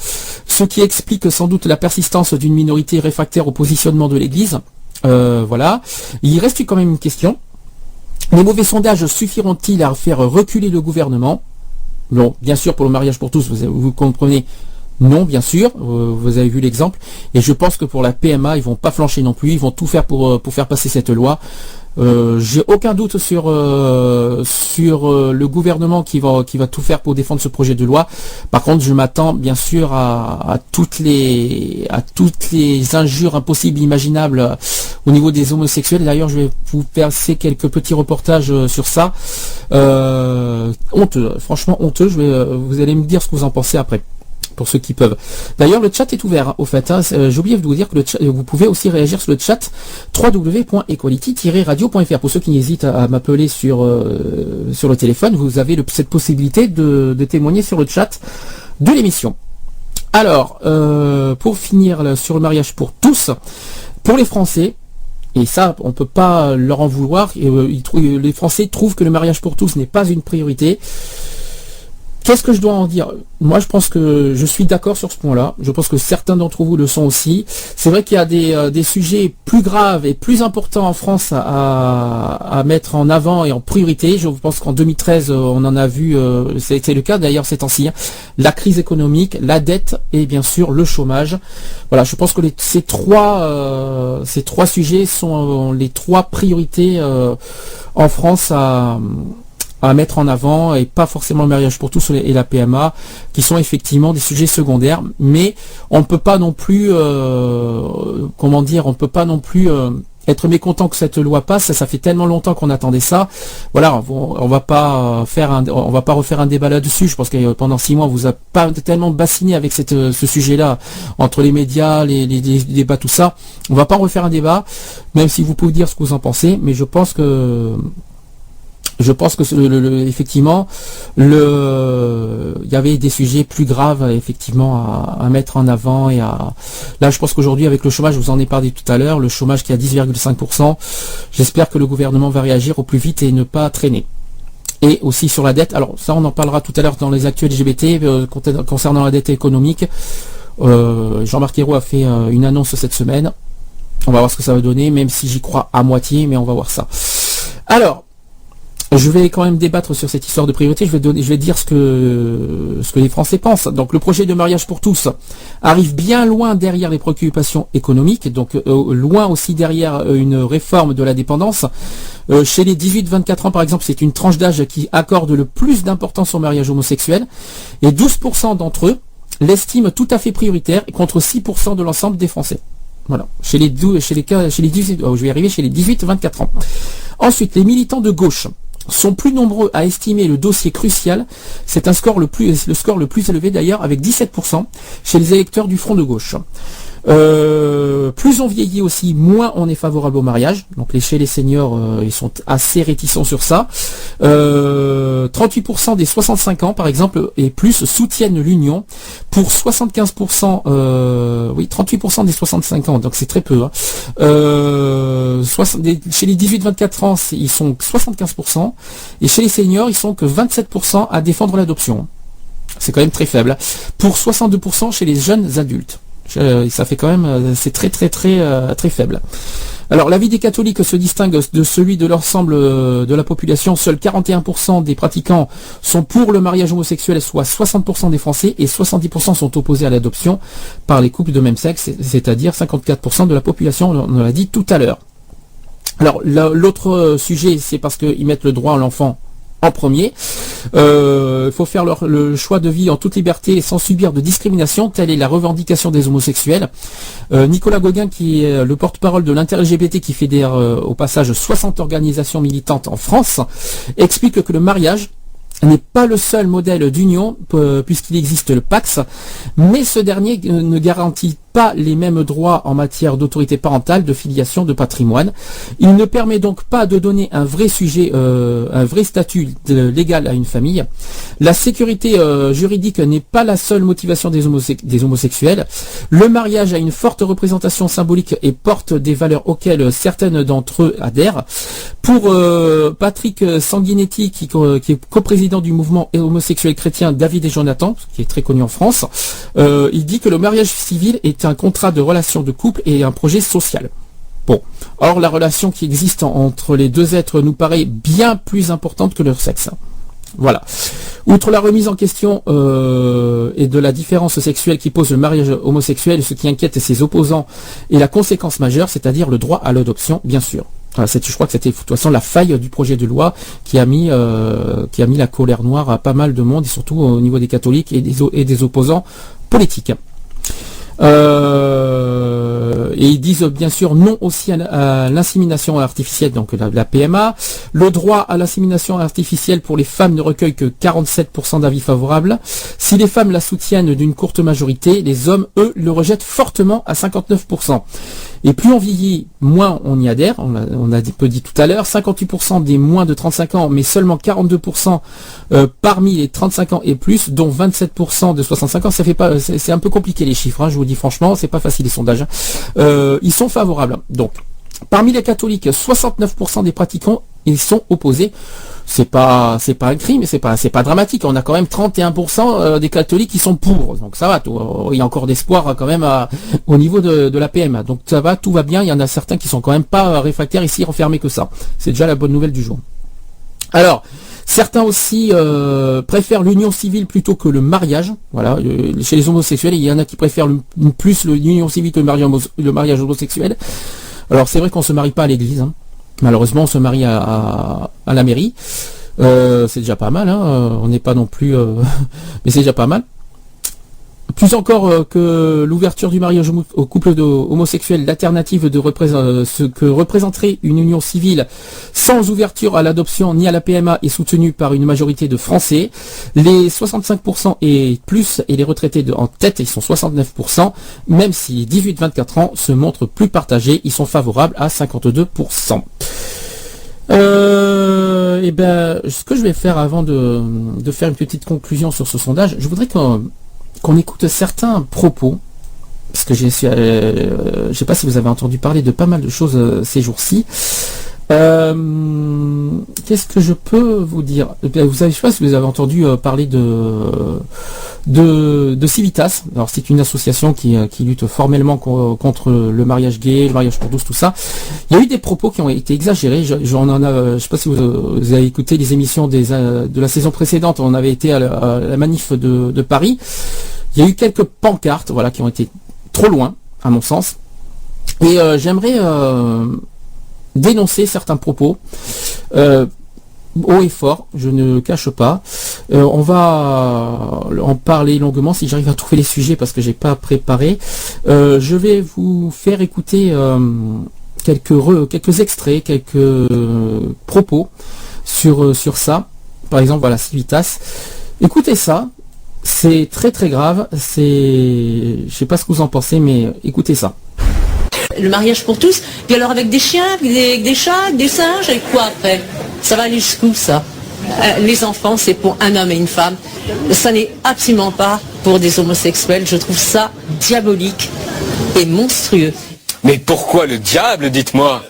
ce qui explique sans doute la persistance d'une minorité réfractaire au positionnement de l'Église. Voilà. Il reste quand même une question. Les mauvais sondages suffiront-ils à faire reculer le gouvernement ? Non, bien sûr, pour le mariage pour tous, vous comprenez. Non, bien sûr, vous avez vu l'exemple. Et je pense que pour la PMA, ils vont pas flancher non plus. Ils vont tout faire pour faire passer cette loi. J'ai aucun doute sur le gouvernement qui va tout faire pour défendre ce projet de loi. Par contre, je m'attends bien sûr à toutes les injures impossibles, imaginables au niveau des homosexuels. D'ailleurs, je vais vous passer quelques petits reportages sur ça. Honteux, franchement honteux. Vous allez me dire ce que vous en pensez après, pour ceux qui peuvent. D'ailleurs, le chat est ouvert, au fait. J'ai oublié de vous dire que vous pouvez aussi réagir sur le chat www.equality-radio.fr. Pour ceux qui hésitent à m'appeler sur le téléphone, vous avez cette possibilité de témoigner sur le chat de l'émission. Alors, pour finir sur le mariage pour tous, pour les Français, et ça, on ne peut pas leur en vouloir, les Français trouvent que le mariage pour tous n'est pas une priorité. Qu'est-ce que je dois en dire? Moi, je pense que je suis d'accord sur ce point-là. Je pense que certains d'entre vous le sont aussi. C'est vrai qu'il y a des sujets plus graves et plus importants en France à mettre en avant et en priorité. Je pense qu'en 2013, on en a vu, c'est le cas d'ailleurs ces temps-ci, hein, la crise économique, la dette et bien sûr le chômage. Voilà, je pense que ces trois sujets sont les trois priorités en France à mettre en avant, et pas forcément le mariage pour tous et la PMA, qui sont effectivement des sujets secondaires, mais on ne peut pas non plus être mécontent que cette loi passe. Ça fait tellement longtemps qu'on attendait ça. Voilà, on va pas refaire un débat là-dessus. Je pense que pendant 6 mois, on vous a pas tellement bassiné avec ce sujet-là, entre les médias, les débats, tout ça. On va pas refaire un débat, même si vous pouvez dire ce que vous en pensez, mais je pense que effectivement, il y avait des sujets plus graves effectivement à mettre en avant là, je pense qu'aujourd'hui avec le chômage, je vous en ai parlé tout à l'heure, le chômage qui est à 10,5%, j'espère que le gouvernement va réagir au plus vite et ne pas traîner. Et aussi sur la dette, alors ça on en parlera tout à l'heure dans les actus LGBT concernant la dette économique. Jean-Marc Ayrault a fait une annonce cette semaine. On va voir ce que ça va donner, même si j'y crois à moitié, mais on va voir ça. Alors, je vais quand même débattre sur cette histoire de priorité. Je vais dire ce que les Français pensent. Donc le projet de mariage pour tous arrive bien loin derrière les préoccupations économiques, donc loin aussi derrière une réforme de la dépendance. Chez les 18-24 ans par exemple, c'est une tranche d'âge qui accorde le plus d'importance au mariage homosexuel, et 12% d'entre eux l'estiment tout à fait prioritaire, contre 6% de l'ensemble des Français. Voilà, chez les 18-24 ans. Ensuite, les militants de gauche sont plus nombreux à estimer le dossier crucial. C'est le score le plus élevé d'ailleurs, avec 17% chez les électeurs du Front de gauche. Plus on vieillit aussi, moins on est favorable au mariage. Donc chez les seniors, ils sont assez réticents sur ça. 38% des 65 ans, par exemple, et plus soutiennent l'union. Pour 75%, 38% des 65 ans, donc c'est très peu. Hein. Chez les 18-24 ans, ils sont 75%. Et chez les seniors, ils sont que 27% à défendre l'adoption. C'est quand même très faible. Pour 62% chez les jeunes adultes. Ça fait quand même, c'est très faible. Alors l'avis des catholiques se distingue de celui de l'ensemble de la population. Seuls 41% des pratiquants sont pour le mariage homosexuel, soit 60% des Français, et 70% sont opposés à l'adoption par les couples de même sexe, c'est-à-dire 54% de la population, on l'a dit tout à l'heure. Alors l'autre sujet, c'est parce qu'ils mettent le droit à l'enfant en premier. Il faut faire le choix de vie en toute liberté et sans subir de discrimination. Telle est la revendication des homosexuels. Nicolas Gauguin, qui est le porte-parole de l'inter-LGBT, qui fédère au passage 60 organisations militantes en France, explique que le mariage n'est pas le seul modèle d'union, puisqu'il existe le PACS, mais ce dernier ne garantit pas les mêmes droits en matière d'autorité parentale, de filiation, de patrimoine. Il ne permet donc pas de donner un vrai sujet, un vrai statut légal à une famille. La sécurité juridique n'est pas la seule motivation des homosexuels. Le mariage a une forte représentation symbolique et porte des valeurs auxquelles certaines d'entre eux adhèrent. Pour Patrick Sanguinetti, qui est coprésident du mouvement homosexuel chrétien David et Jonathan, qui est très connu en France, il dit que le mariage civil est un contrat de relation de couple et un projet social. Bon, or la relation qui existe entre les deux êtres nous paraît bien plus importante que leur sexe. Voilà. Outre la remise en question et de la différence sexuelle qui pose le mariage homosexuel, ce qui inquiète ses opposants est la conséquence majeure, c'est-à-dire le droit à l'adoption, bien sûr. Voilà, je crois que c'était de toute façon la faille du projet de loi qui a mis la colère noire à pas mal de monde, et surtout au niveau des catholiques et des opposants politiques. Et ils disent bien sûr non aussi à l'insémination artificielle, donc la PMA. Le droit à l'insémination artificielle pour les femmes ne recueille que 47% d'avis favorables. Si les femmes la soutiennent d'une courte majorité, les hommes, eux, le rejettent fortement à 59%. Et plus on vieillit, moins on y adhère. On a peu dit tout à l'heure, 58% des moins de 35 ans, mais seulement 42% parmi les 35 ans et plus, dont 27% de 65 ans. Ça fait pas, c'est un peu compliqué les chiffres. Hein, je vous dis franchement, c'est pas facile les sondages. Ils sont favorables. Donc, parmi les catholiques, 69% des pratiquants ils sont opposés. C'est pas un crime, c'est pas dramatique. On a quand même 31% des catholiques qui sont pour. Donc ça va, il y a encore d'espoir quand même au niveau de la PMA. Donc ça va, tout va bien. Il y en a certains qui sont quand même pas réfractaires ici, renfermés que ça. C'est déjà la bonne nouvelle du jour. Alors, certains aussi préfèrent l'union civile plutôt que le mariage. Voilà, chez les homosexuels, il y en a qui préfèrent plus l'union civile que le mariage homosexuel. Alors c'est vrai qu'on se marie pas à l'église, hein. Malheureusement, on se marie à la mairie. C'est déjà pas mal, hein. On n'est pas non plus... mais c'est déjà pas mal. Plus encore que l'ouverture du mariage au couple homosexuel, l'alternative de ce que représenterait une union civile sans ouverture à l'adoption ni à la PMA est soutenue par une majorité de Français. Les 65% et plus et les retraités en tête, ils sont 69%, même si 18-24 ans se montrent plus partagés, ils sont favorables à 52%. Et ben, ce que je vais faire avant de faire une petite conclusion sur ce sondage, je voudrais qu'on écoute certains propos, parce que je sais pas si vous avez entendu parler de pas mal de choses ces jours-ci. Qu'est-ce que je peux vous dire? Je sais pas si vous avez entendu parler de Civitas. Alors c'est une association qui lutte formellement contre le mariage gay, le mariage pour tous, tout ça. Il y a eu des propos qui ont été exagérés. Je sais pas si vous avez écouté les émissions de la saison précédente. On avait été à la manif de Paris. Il y a eu quelques pancartes, voilà, qui ont été trop loin, à mon sens. Et j'aimerais dénoncer certains propos haut et fort, je ne cache pas. On va en parler longuement si j'arrive à trouver les sujets parce que j'ai pas préparé. Je vais vous faire écouter quelques extraits, quelques propos sur ça. Par exemple, voilà, Civitas. Écoutez ça, c'est très très grave. Je sais pas ce que vous en pensez, mais écoutez ça. Le mariage pour tous, puis alors avec des chiens, avec des chats, avec des singes, et quoi après? Ça va aller jusqu'où ça? Les enfants, c'est pour un homme et une femme. Ça n'est absolument pas pour des homosexuels. Je trouve ça diabolique et monstrueux. Mais pourquoi le diable, dites-moi?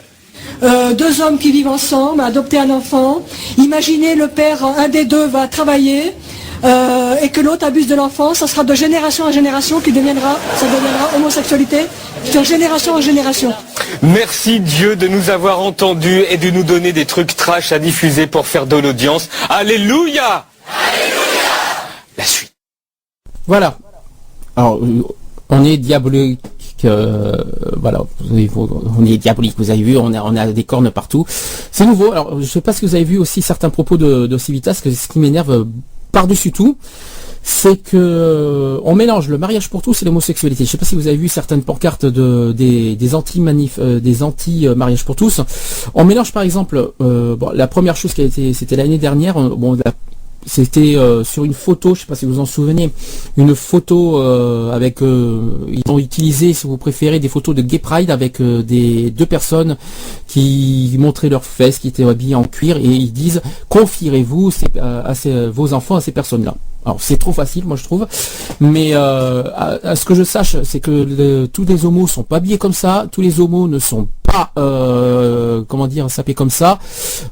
Deux hommes qui vivent ensemble, adopter un enfant. Imaginez le père, un des deux va travailler. Et que l'autre abuse de l'enfant, ça sera de génération en génération ça deviendra homosexualité, de génération en génération. Merci Dieu de nous avoir entendus et de nous donner des trucs trash à diffuser pour faire de l'audience. Alléluia! Alléluia! La suite. Voilà. Alors, on est diabolique. Voilà, on est diabolique, vous avez vu, on a des cornes partout. C'est nouveau. Alors, je sais pas si vous avez vu aussi certains propos de Civitas, que ce qui m'énerve par-dessus tout, c'est que on mélange le mariage pour tous et l'homosexualité. Je ne sais pas si vous avez vu certaines pancartes des anti-mariage pour tous. On mélange par exemple, la première chose qui a été, c'était l'année dernière, c'était sur une photo, je ne sais pas si vous vous en souvenez, une photo avec, ils ont utilisé, si vous préférez, des photos de Gay Pride avec deux personnes qui montraient leurs fesses, qui étaient habillées en cuir, et ils disent confierez-vous vos enfants à ces personnes-là. Alors c'est trop facile, moi je trouve, mais à ce que je sache, c'est que tous les homos sont pas habillés comme ça, tous les homos ne sont pas, sapés comme ça.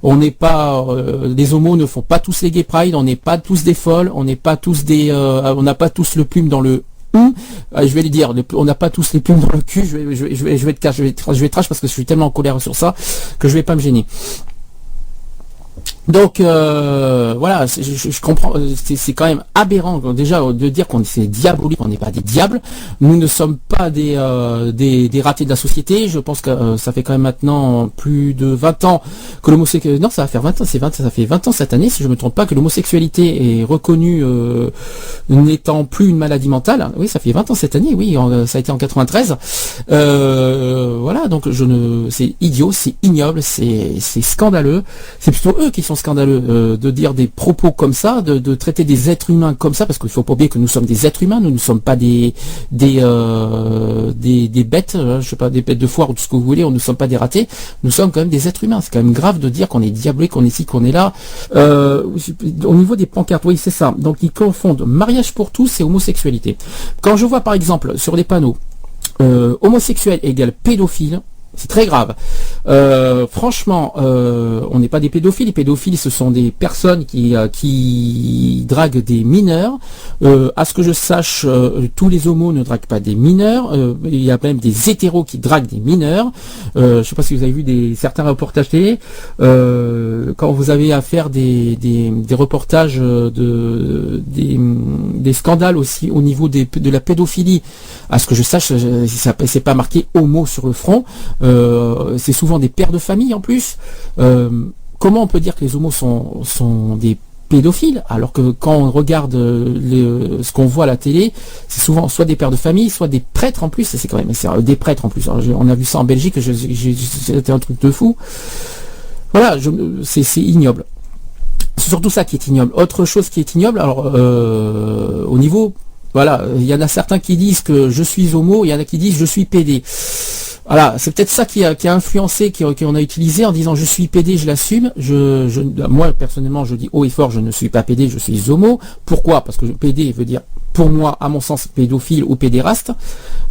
On n'est pas, les homos ne font pas tous les gay pride, on n'est pas tous des folles, on n'est pas tous on n'a pas tous le plume dans le je vais lui dire, on n'a pas tous les plumes dans le cul. Je vais être trash parce que je suis tellement en colère sur ça que je vais pas me gêner. Donc voilà, je comprends, c'est quand même aberrant déjà de dire qu'on est diabolique, on n'est pas des diables. Nous ne sommes pas des ratés de la société. Je pense que ça fait quand même maintenant plus de 20 ans que l'homosexualité, non, ça va faire 20 ans, ça fait 20 ans cette année, si je me trompe pas, que l'homosexualité est reconnue n'étant plus une maladie mentale. Oui, ça fait 20 ans cette année, oui, ça a été en 93. Voilà, donc c'est idiot, c'est ignoble, c'est scandaleux. C'est plutôt eux qui sont scandaleux de dire des propos comme ça, de traiter des êtres humains comme ça, parce qu'il faut pas oublier que nous sommes des êtres humains, nous ne sommes pas des bêtes, je sais pas, des bêtes de foire ou tout ce que vous voulez, nous ne sommes pas des ratés, nous sommes quand même des êtres humains. C'est quand même grave de dire qu'on est diabolé, qu'on est ici, qu'on est là. Au niveau des pancartes, oui, c'est ça. Donc ils confondent mariage pour tous et homosexualité. Quand je vois par exemple sur les panneaux homosexuel égale pédophile, c'est très grave. Franchement, on n'est pas des pédophiles. Les pédophiles, ce sont des personnes qui draguent des mineurs. À ce que je sache, tous les homos ne draguent pas des mineurs. Il y a même des hétéros qui draguent des mineurs. Je ne sais pas si vous avez vu certains reportages télé. Quand vous avez à faire des reportages des scandales aussi au niveau de la pédophilie, à ce que je sache, c'est pas marqué homo sur le front. C'est souvent des pères de famille en plus. Comment on peut dire que les homos sont des pédophiles alors que quand on regarde ce qu'on voit à la télé, c'est souvent soit des pères de famille, soit des prêtres en plus. C'est quand même des prêtres en plus. Alors, on a vu ça en Belgique, c'était un truc de fou. Voilà, c'est ignoble. C'est surtout ça qui est ignoble. Autre chose qui est ignoble, alors au niveau, voilà, il y en a certains qui disent que je suis homo, il y en a qui disent je suis PD. Voilà, c'est peut-être ça qui a influencé, qu'on a utilisé en disant je suis PD, je l'assume. Moi personnellement, je dis haut et fort, je ne suis pas PD, je suis homo. Pourquoi ? Parce que PD veut dire, pour moi, à mon sens, pédophile ou pédéraste,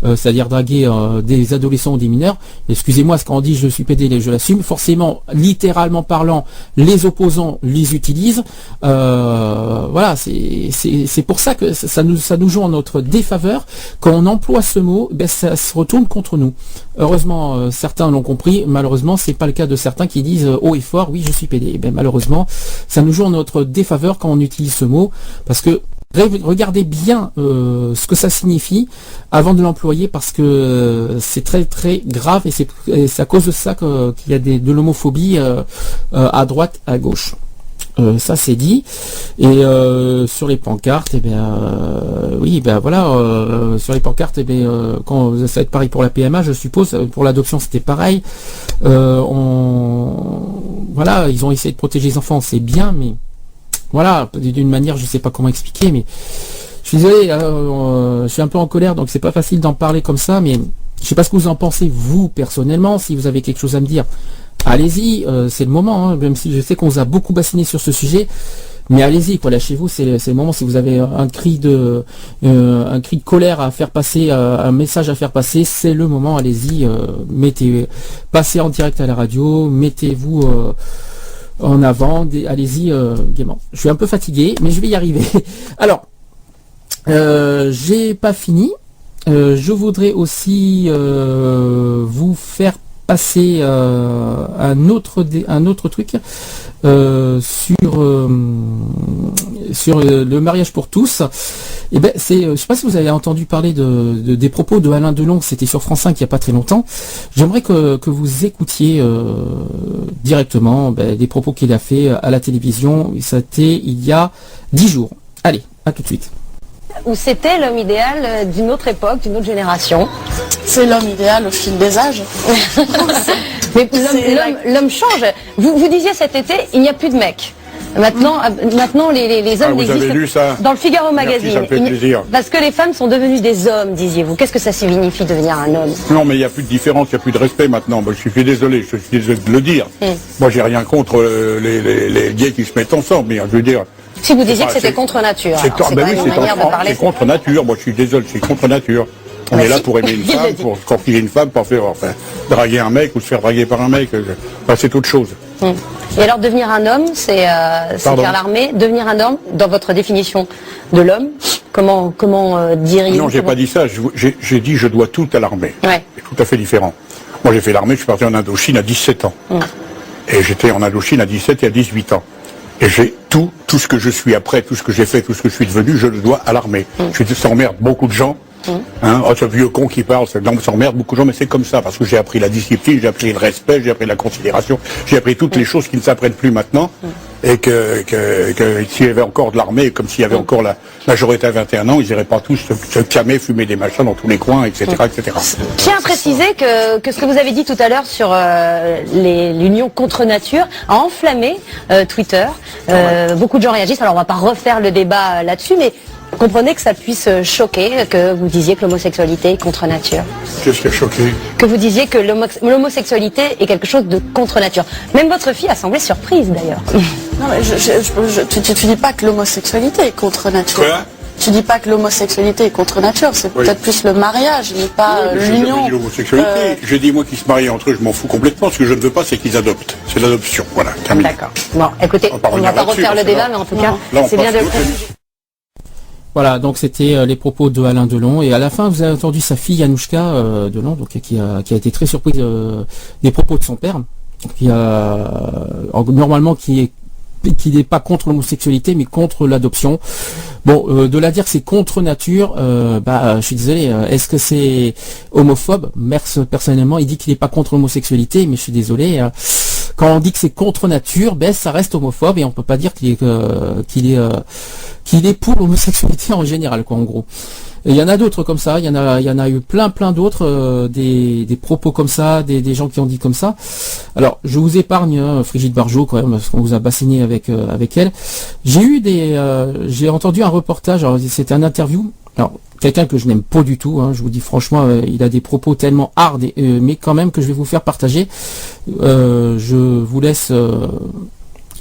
c'est-à-dire draguer des adolescents ou des mineurs. Excusez-moi, quand on dit je suis PD, je l'assume. Forcément, littéralement parlant, les opposants les utilisent. Voilà, c'est pour ça que ça nous joue en notre défaveur. Quand on emploie ce mot, ça se retourne contre nous. Heureusement, certains l'ont compris. Malheureusement, c'est pas le cas de certains qui disent haut et fort, oui, je suis PD. Malheureusement, ça nous joue en notre défaveur quand on utilise ce mot, parce que regardez bien ce que ça signifie avant de l'employer, parce que c'est très très grave et c'est à cause de ça qu'il y a de l'homophobie à droite, à gauche. Ça c'est dit. Et sur les pancartes, oui, voilà, sur les pancartes, quand ça va être pareil pour la PMA, je suppose, pour l'adoption c'était pareil. Voilà, ils ont essayé de protéger les enfants, c'est bien, mais voilà, d'une manière, je sais pas comment expliquer, mais je suis désolé, je suis un peu en colère, donc c'est pas facile d'en parler comme ça, mais je sais pas ce que vous en pensez, vous, personnellement, si vous avez quelque chose à me dire. Allez-y, c'est le moment, hein, même si je sais qu'on vous a beaucoup bassiné sur ce sujet, mais allez-y, quoi, lâchez-vous, c'est le moment. Si vous avez un cri de colère à faire passer, un message à faire passer, c'est le moment, allez-y, passez en direct à la radio, mettez-vous en avant, allez-y gaiement. Je suis un peu fatigué, mais je vais y arriver. Alors, j'ai pas fini. Je voudrais aussi vous faire passer un autre truc sur le mariage pour tous. Et je sais pas si vous avez entendu parler des propos de Alain Delon, c'était sur France 5 il n'y a pas très longtemps. J'aimerais que vous écoutiez directement des propos qu'il a fait à la télévision. C'était il y a 10 jours. Allez, à tout de suite. Où c'était l'homme idéal d'une autre époque, d'une autre génération. C'est l'homme idéal au fil des âges. Mais l'homme change. Vous disiez cet été, il n'y a plus de mecs. Maintenant les hommes vous existent. avez lu ça dans le Figaro Magazine. Ça me fait plaisir. Parce que les femmes sont devenues des hommes, disiez-vous. Qu'est-ce que ça signifie devenir un homme ? Non, mais il n'y a plus de différence, il n'y a plus de respect maintenant. Moi, je suis désolé de le dire. Moi, j'ai rien contre les gays qui se mettent ensemble, mais je veux dire. Si vous disiez que c'était contre nature, c'est quand même une manière de parler. C'est contre nature. Moi, je suis désolé, c'est contre nature. On est là pour aimer une femme, pour corpiger une femme, pour faire draguer un mec ou se faire draguer par un mec. C'est autre chose. Et alors devenir un homme, c'est faire l'armée. Devenir un homme, dans votre définition de l'homme, comment diriez-vous ? Non, j'ai pas dit ça. J'ai dit je dois tout à l'armée. Ouais. C'est tout à fait différent. Moi, j'ai fait l'armée, je suis parti en Indochine à 17 ans. Et j'étais en Indochine à 17 et à 18 ans. Et j'ai tout ce que je suis après, tout ce que j'ai fait, tout ce que je suis devenu, je le dois à l'armée. Ça emmerde beaucoup de gens. Ce vieux con qui parle, ça emmerde beaucoup de gens, mais c'est comme ça, parce que j'ai appris la discipline, j'ai appris le respect, j'ai appris la considération, j'ai appris toutes les choses qui ne s'apprennent plus maintenant, et que s'il y avait encore de l'armée, comme s'il y avait encore la majorité à 21 ans, ils n'iraient pas tous se calmer, fumer des machins dans tous les coins, etc. etc. Je tiens à préciser que ce que vous avez dit tout à l'heure sur l'union contre nature a enflammé Twitter. Beaucoup de gens réagissent, alors on va pas refaire le débat là-dessus, mais comprenez que ça puisse choquer, que vous disiez que l'homosexualité est contre nature. Qu'est-ce qui a choqué? Que vous disiez que l'homosexualité est quelque chose de contre nature. Même votre fille a semblé surprise d'ailleurs. Non mais tu dis pas que l'homosexualité est contre nature. Quoi? Tu dis pas que l'homosexualité est contre nature, c'est peut-être plus le mariage, mais pas J'ai l'union. jamais dit l'homosexualité. J'ai dit moi qu'ils se marient entre eux, je m'en fous complètement. Ce que je ne veux pas, c'est qu'ils adoptent. C'est l'adoption. Voilà, terminé. D'accord. Bon, écoutez, on ne va pas refaire le débat, mais en tout cas, c'est bien de le préciser. Voilà, donc c'était les propos de Alain Delon, et à la fin vous avez entendu sa fille Anouchka Delon, donc qui a été très surprise des propos de son père, normalement qui n'est pas contre l'homosexualité mais contre l'adoption. Bon, de la dire que c'est contre nature, je suis désolé, est-ce que c'est homophobe? Merce, personnellement, il dit qu'il n'est pas contre l'homosexualité, mais je suis désolé. Quand on dit que c'est contre nature, ça reste homophobe, et on peut pas dire qu'il est pour l'homosexualité en général, quoi, en gros. Et il y en a d'autres comme ça, il y en a eu plein d'autres, des propos comme ça, des gens qui ont dit comme ça. Alors, je vous épargne Frigide Barjot quand même, parce qu'on vous a bassiné avec elle. J'ai entendu un reportage, alors c'était un interview, alors quelqu'un que je n'aime pas du tout, je vous dis franchement, il a des propos tellement hard, mais quand même que je vais vous faire partager. Je vous laisse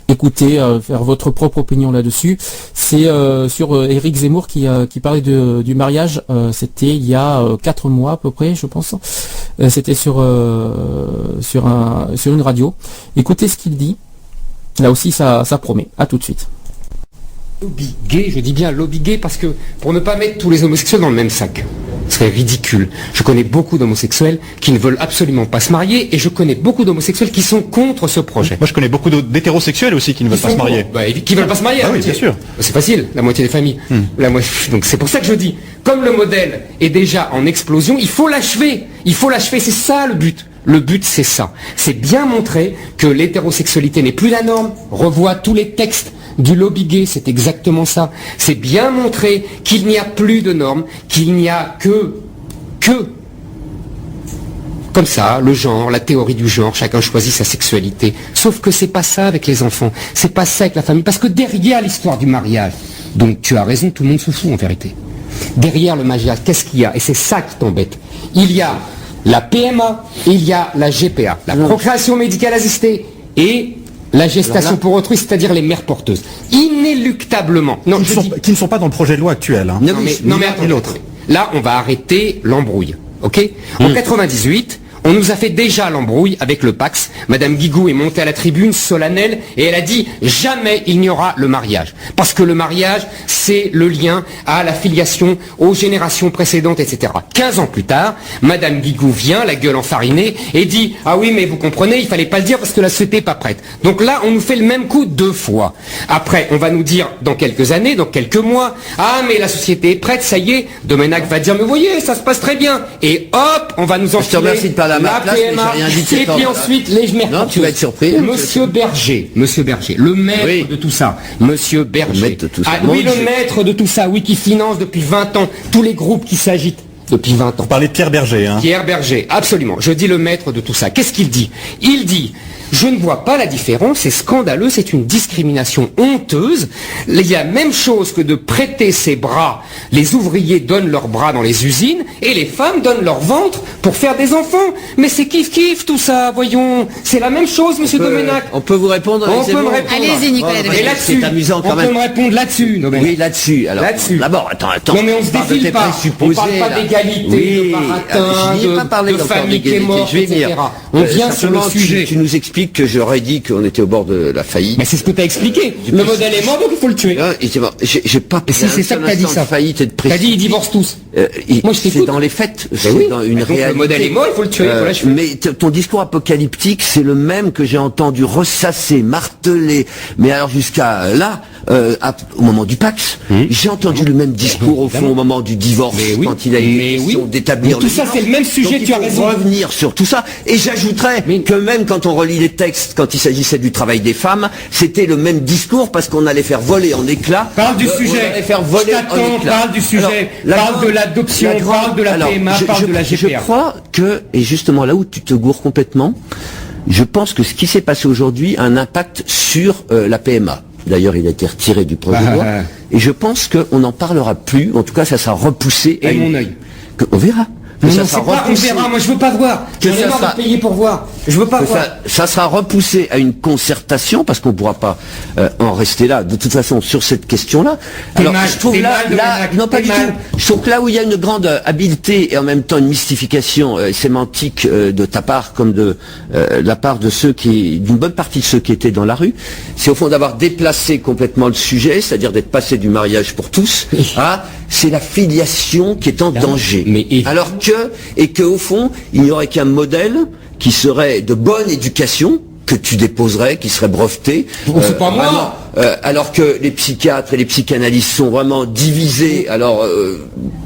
écoutez, faire votre propre opinion là-dessus. C'est sur Éric Zemmour qui parlait du mariage. C'était il y a 4 mois à peu près, je pense. C'était sur une radio. Écoutez ce qu'il dit. Là aussi, ça promet. À tout de suite. Lobby gay, je dis bien lobby gay parce que pour ne pas mettre tous les homosexuels dans le même sac, ce serait ridicule. Je connais beaucoup d'homosexuels qui ne veulent absolument pas se marier, et je connais beaucoup d'homosexuels qui sont contre ce projet. Moi je connais beaucoup d'hétérosexuels aussi qui ne veulent pas se marier. Qui veulent pas se marier. Ah oui, bien sûr. C'est facile, la moitié des familles. Donc c'est pour ça que je dis, comme le modèle est déjà en explosion, il faut l'achever. C'est ça le but. Le but, c'est ça. C'est bien montrer que l'hétérosexualité n'est plus la norme. Revois tous les textes du lobby gay, c'est exactement ça. C'est bien montrer qu'il n'y a plus de normes, qu'il n'y a que comme ça, le genre, la théorie du genre, chacun choisit sa sexualité. Sauf que c'est pas ça avec les enfants, c'est pas ça avec la famille. Parce que derrière l'histoire du mariage, donc tu as raison, tout le monde se fout en vérité. Derrière le mariage, qu'est-ce qu'il y a? Et c'est ça qui t'embête. Il y a la PMA, et il y a la GPA, la procréation médicale assistée, et la gestation pour autrui, c'est-à-dire les mères porteuses. Inéluctablement. Non, qui ne sont pas dans le projet de loi actuel. Non mais attendez, l'autre. Là, on va arrêter l'embrouille. Ok? En 98, on nous a fait déjà l'embrouille avec le Pax. Madame Guigou est montée à la tribune solennelle et elle a dit jamais il n'y aura le mariage. Parce que le mariage, c'est le lien à la filiation, aux générations précédentes, etc. 15 ans plus tard, Madame Guigou vient, la gueule enfarinée, et dit ah oui mais vous comprenez, il fallait pas le dire parce que la société n'est pas prête. Donc là, on nous fait le même coup 2 fois. Après, on va nous dire dans quelques années, dans quelques mois, ah mais la société est prête, ça y est. Domenac va dire mais vous voyez, ça se passe très bien. Et hop, on va nous enfiler la PMA, et puis ensuite les mères porteuses. Tu vas être surpris. Monsieur Berger, le maître de tout ça. Monsieur Berger. Le maître de tout ça. Oui, le maître de tout ça, oui, qui finance depuis 20 ans tous les groupes qui s'agitent depuis 20 ans. Vous parlez de Pierre Berger, hein? Pierre Berger, absolument. Je dis le maître de tout ça. Qu'est-ce qu'il dit? Il dit, je ne vois pas la différence, c'est scandaleux, c'est une discrimination honteuse. Il y a la même chose que de prêter ses bras. Les ouvriers donnent leurs bras dans les usines et les femmes donnent leur ventre pour faire des enfants. Mais c'est kiff-kiff tout ça, voyons. C'est la même chose, monsieur Domenac. On peut vous répondre? On peut me répondre. Allez-y, Nicolas. Et là-dessus, c'est amusant quand on même. peut me répondre là-dessus, Domenac. Oui, là-dessus. Alors, d'abord, attends. Non mais on se défile pas. On parle pas d'égalité, de baratin, de famille qui est morte, etc. On vient sur le sujet. Tu nous expliques que j'aurais dit qu'on était au bord de la faillite. Mais c'est ce que tu as expliqué. Le modèle est mort, donc il faut le tuer. J'ai pas si c'est ça que t'as dit, ça. Faillite et de t'as dit ils divorcent tous. c'est dans les faits, c'est dans une réalité. Le modèle est mort, il faut le tuer. Mais ton discours apocalyptique, c'est le même que j'ai entendu ressasser, marteler, mais alors jusqu'à là, au moment du Pax, j'ai entendu le même discours au fond au moment du divorce, quand il a été question d'établir tout ça, c'est le même sujet. Donc, tu as raison. Revenir sur tout ça, et j'ajouterais que même quand on relit les textes, quand il s'agissait du travail des femmes, c'était le même discours parce qu'on allait faire voler en éclats. Parle du sujet. On allait faire voler en éclats. Parle du sujet. Parle de l'adoption. Parle de la PMA. Parle de la GPA. Je crois que, et justement là où tu te gourres complètement, je pense que ce qui s'est passé aujourd'hui a un impact sur la PMA. D'ailleurs, il a été retiré du projet de loi. Et je pense qu'on n'en parlera plus. En tout cas, ça sera repoussé. Et mon œil. On verra. Mais non, c'est pas, on verra, moi je veux pas voir. J'en ai marre de payer pour voir. Je veux pas voir. Ça sera repoussé à une concertation parce qu'on ne pourra pas en rester là. De toute façon, sur cette question-là. Alors, je trouve non pas du tout. Je trouve que là où il y a une grande habileté et en même temps une mystification sémantique de ta part comme de la part de d'une bonne partie de ceux qui étaient dans la rue, c'est au fond d'avoir déplacé complètement le sujet, c'est-à-dire d'être passé du mariage pour tous à c'est la filiation qui est en danger. Alors que au fond, il n'y aurait qu'un modèle qui serait de bonne éducation, que tu déposerais, qui serait breveté. C'est pas moi. Alors que les psychiatres et les psychanalystes sont vraiment divisés, alors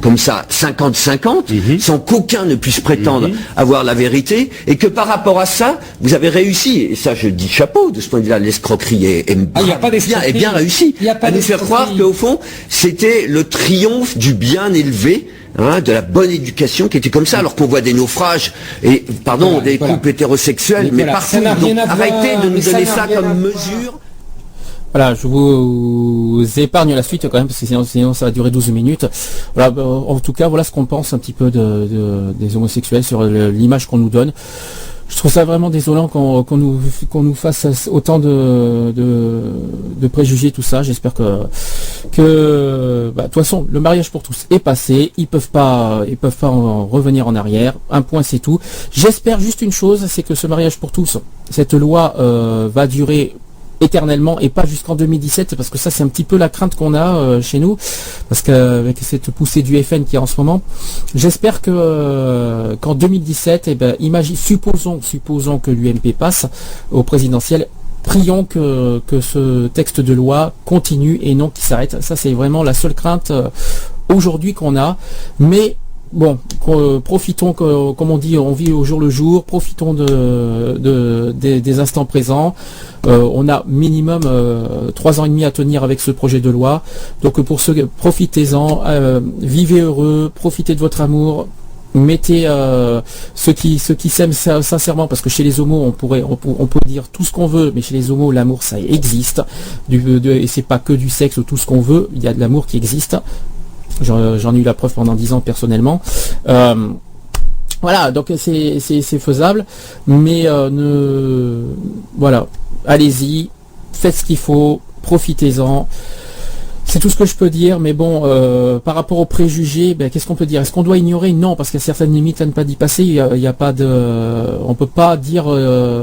comme ça, 50-50, sans qu'aucun ne puisse prétendre avoir la vérité, et que par rapport à ça, vous avez réussi, et ça je dis chapeau, de ce point de vue-là, l'escroquerie est bien réussie, à nous faire croire qu'au fond, c'était le triomphe du bien élevé, de la bonne éducation qui était comme ça, alors qu'on voit des naufrages et des couples hétérosexuels, mais partout. Donc arrêtez de nous donner ça comme mesure. Voilà, je vous épargne la suite quand même, parce que sinon ça va durer 12 minutes. Voilà, en tout cas, voilà ce qu'on pense un petit peu des homosexuels sur l'image qu'on nous donne. Je trouve ça vraiment désolant qu'on nous fasse autant de préjugés, tout ça. J'espère que de toute façon, le mariage pour tous est passé. Ils peuvent pas en revenir en arrière. Un point, c'est tout. J'espère juste une chose, c'est que ce mariage pour tous, cette loi va durer éternellement et pas jusqu'en 2017, parce que ça c'est un petit peu la crainte qu'on a chez nous, parce qu'avec cette poussée du FN qui est en ce moment, j'espère que qu'en 2017, supposons que l'UMP passe au présidentiel, prions que ce texte de loi continue et non qu'il s'arrête. Ça c'est vraiment la seule crainte aujourd'hui qu'on a, mais bon, profitons, comme on dit, on vit au jour le jour, profitons des instants présents. On a minimum 3 ans et demi à tenir avec ce projet de loi. Donc pour ceux, profitez-en, vivez heureux, profitez de votre amour. Mettez ceux qui s'aiment sincèrement, parce que chez les homos on peut dire tout ce qu'on veut, mais chez les homos l'amour ça existe, et c'est pas que du sexe ou tout ce qu'on veut, il y a de l'amour qui existe. J'en ai eu la preuve pendant 10 ans personnellement. Voilà, donc c'est faisable, mais voilà, allez-y, faites ce qu'il faut, profitez-en. C'est tout ce que je peux dire, mais bon, par rapport aux préjugés, qu'est-ce qu'on peut dire? Est-ce qu'on doit ignorer? Non, parce qu'il y a certaines limites à ne pas d'y passer. Il y a pas de, on peut pas dire,